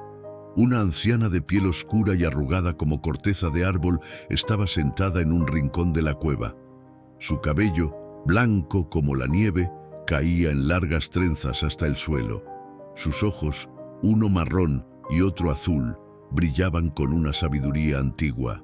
Una anciana de piel oscura y arrugada como corteza de árbol estaba sentada en un rincón de la cueva. Su cabello, blanco como la nieve, caía en largas trenzas hasta el suelo. Sus ojos, uno marrón y otro azul, brillaban con una sabiduría antigua.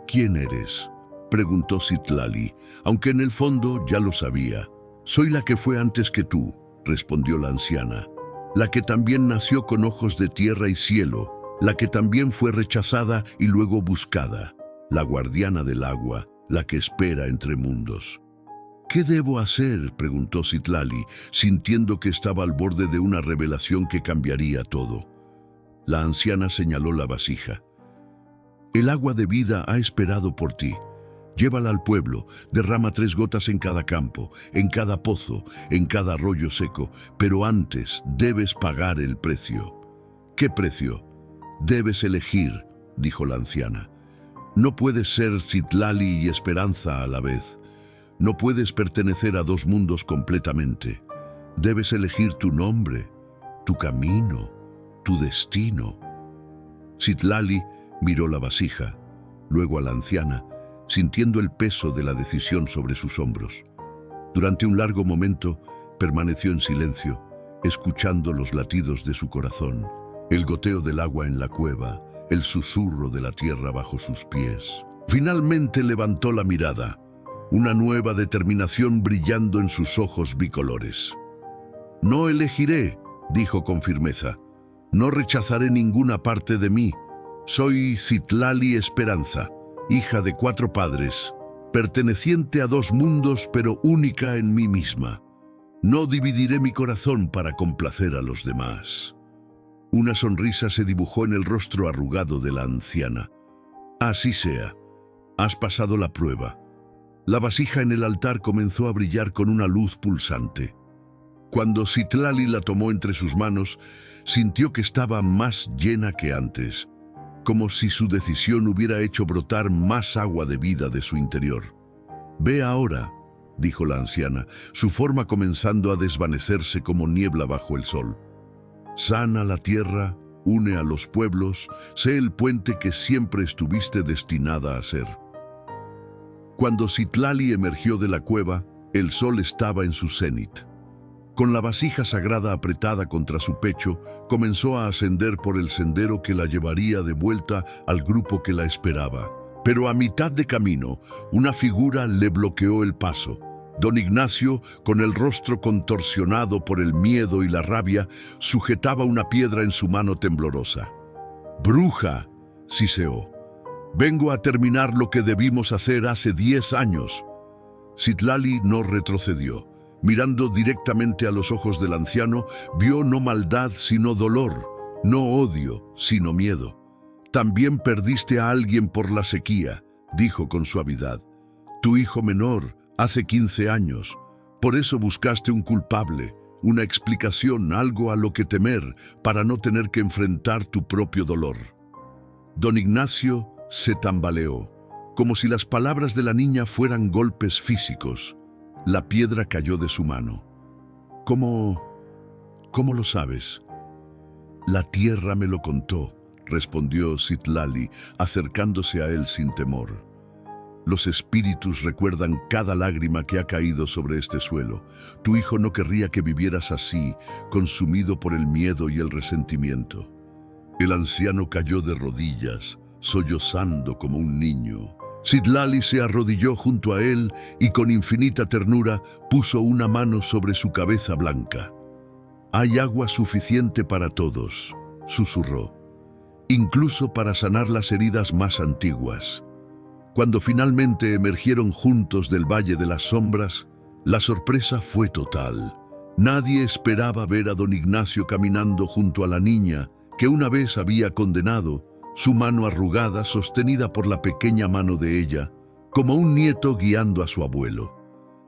«¿Quién eres?», preguntó Citlali, aunque en el fondo ya lo sabía. «Soy la que fue antes que tú», respondió la anciana, «la que también nació con ojos de tierra y cielo, la que también fue rechazada y luego buscada, la guardiana del agua, la que espera entre mundos». «¿Qué debo hacer?», preguntó Citlali, sintiendo que estaba al borde de una revelación que cambiaría todo. La anciana señaló la vasija. «El agua de vida ha esperado por ti. Llévala al pueblo, derrama 3 gotas en cada campo, en cada pozo, en cada arroyo seco, pero antes debes pagar el precio». «¿Qué precio?». «Debes elegir», dijo la anciana. «No puedes ser Citlali y Esperanza a la vez. No puedes pertenecer a 2 mundos completamente. Debes elegir tu nombre, tu camino, tu destino». Citlali miró la vasija, luego a la anciana, sintiendo el peso de la decisión sobre sus hombros. Durante un largo momento permaneció en silencio, escuchando los latidos de su corazón, el goteo del agua en la cueva, el susurro de la tierra bajo sus pies. Finalmente levantó la mirada, una nueva determinación brillando en sus ojos bicolores. «No elegiré», dijo con firmeza. «No rechazaré ninguna parte de mí. Soy Citlali Esperanza, hija de 4 padres, perteneciente a 2 mundos pero única en mí misma. No dividiré mi corazón para complacer a los demás». Una sonrisa se dibujó en el rostro arrugado de la anciana. «Así sea. Has pasado la prueba». La vasija en el altar comenzó a brillar con una luz pulsante. Cuando Citlali la tomó entre sus manos, sintió que estaba más llena que antes, como si su decisión hubiera hecho brotar más agua de vida de su interior. «Ve ahora», dijo la anciana, su forma comenzando a desvanecerse como niebla bajo el sol. «Sana la tierra, une a los pueblos, sé el puente que siempre estuviste destinada a ser». Cuando Citlali emergió de la cueva, el sol estaba en su cenit. Con la vasija sagrada apretada contra su pecho, comenzó a ascender por el sendero que la llevaría de vuelta al grupo que la esperaba. Pero a mitad de camino, una figura le bloqueó el paso. Don Ignacio, con el rostro contorsionado por el miedo y la rabia, sujetaba una piedra en su mano temblorosa. «Bruja», siseó, «vengo a terminar lo que debimos hacer hace 10 años». Citlali no retrocedió. Mirando directamente a los ojos del anciano, vio no maldad sino dolor, no odio sino miedo. También perdiste a alguien por la sequía, dijo con suavidad. Tu hijo menor, hace 15 años. Por eso buscaste un culpable, una explicación, algo a lo que temer, para no tener que enfrentar tu propio dolor. Don Ignacio se tambaleó, como si las palabras de la niña fueran golpes físicos. La piedra cayó de su mano. ¿Cómo lo sabes? La tierra me lo contó, respondió Citlali, acercándose a él sin temor. Los espíritus recuerdan cada lágrima que ha caído sobre este suelo. Tu hijo no querría que vivieras así, consumido por el miedo y el resentimiento. El anciano cayó de rodillas, sollozando como un niño. Citlali se arrodilló junto a él y con infinita ternura puso una mano sobre su cabeza blanca. Hay agua suficiente para todos, susurró, incluso para sanar las heridas más antiguas. Cuando finalmente emergieron juntos del Valle de las Sombras, la sorpresa fue total. Nadie esperaba ver a don Ignacio caminando junto a la niña que una vez había condenado, su mano arrugada sostenida por la pequeña mano de ella, como un nieto guiando a su abuelo.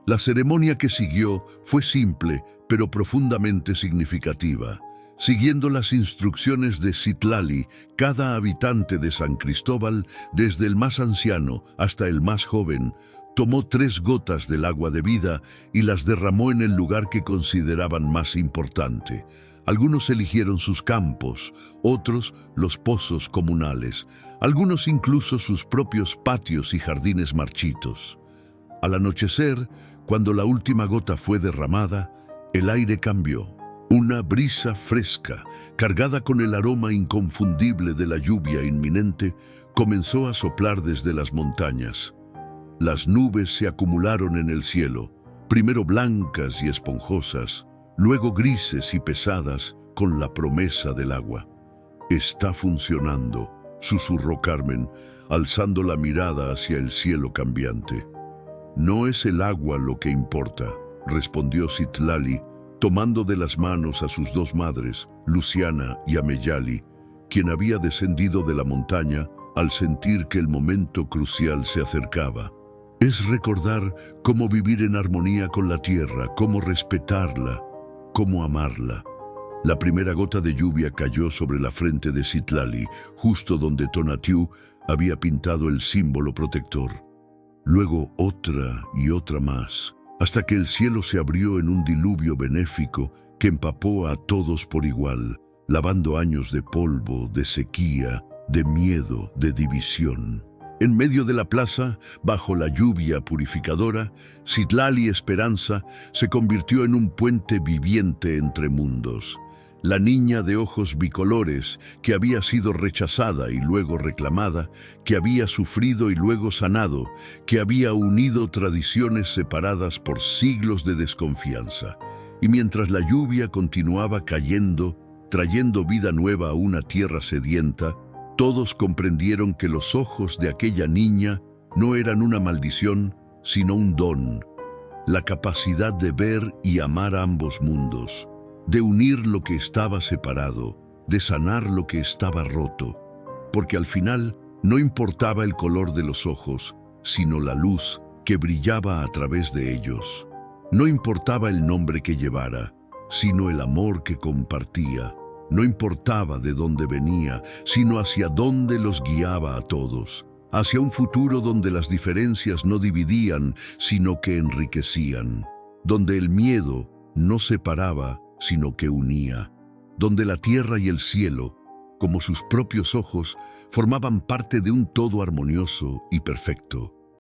La ceremonia que siguió fue simple, pero profundamente significativa. Siguiendo las instrucciones de Citlali, cada habitante de San Cristóbal, desde el más anciano hasta el más joven, tomó 3 gotas del agua de vida y las derramó en el lugar que consideraban más importante. Algunos eligieron sus campos, otros los pozos comunales, algunos incluso sus propios patios y jardines marchitos. Al anochecer, cuando la última gota fue derramada, el aire cambió. Una brisa fresca, cargada con el aroma inconfundible de la lluvia inminente, comenzó a soplar desde las montañas. Las nubes se acumularon en el cielo, primero blancas y esponjosas, luego grises y pesadas con la promesa del agua. «Está funcionando», susurró Carmen, alzando la mirada hacia el cielo cambiante. «No es el agua lo que importa», respondió Citlali, tomando de las manos a sus 2 madres, Luciana y Ameyali, quien había descendido de la montaña al sentir que el momento crucial se acercaba. Es recordar cómo vivir en armonía con la tierra, cómo respetarla, cómo amarla. La primera gota de lluvia cayó sobre la frente de Citlali, justo donde Tonatiuh había pintado el símbolo protector. Luego otra y otra más, hasta que el cielo se abrió en un diluvio benéfico que empapó a todos por igual, lavando años de polvo, de sequía, de miedo, de división. En medio de la plaza, bajo la lluvia purificadora, Citlali Esperanza se convirtió en un puente viviente entre mundos. La niña de ojos bicolores, que había sido rechazada y luego reclamada, que había sufrido y luego sanado, que había unido tradiciones separadas por siglos de desconfianza. Y mientras la lluvia continuaba cayendo, trayendo vida nueva a una tierra sedienta, todos comprendieron que los ojos de aquella niña no eran una maldición, sino un don, la capacidad de ver y amar ambos mundos, de unir lo que estaba separado, de sanar lo que estaba roto, porque al final no importaba el color de los ojos, sino la luz que brillaba a través de ellos. No importaba el nombre que llevara, sino el amor que compartía. No importaba de dónde venía, sino hacia dónde los guiaba a todos, hacia un futuro donde las diferencias no dividían, sino que enriquecían, donde el miedo no separaba, sino que unía, donde la tierra y el cielo, como sus propios ojos, formaban parte de un todo armonioso y perfecto.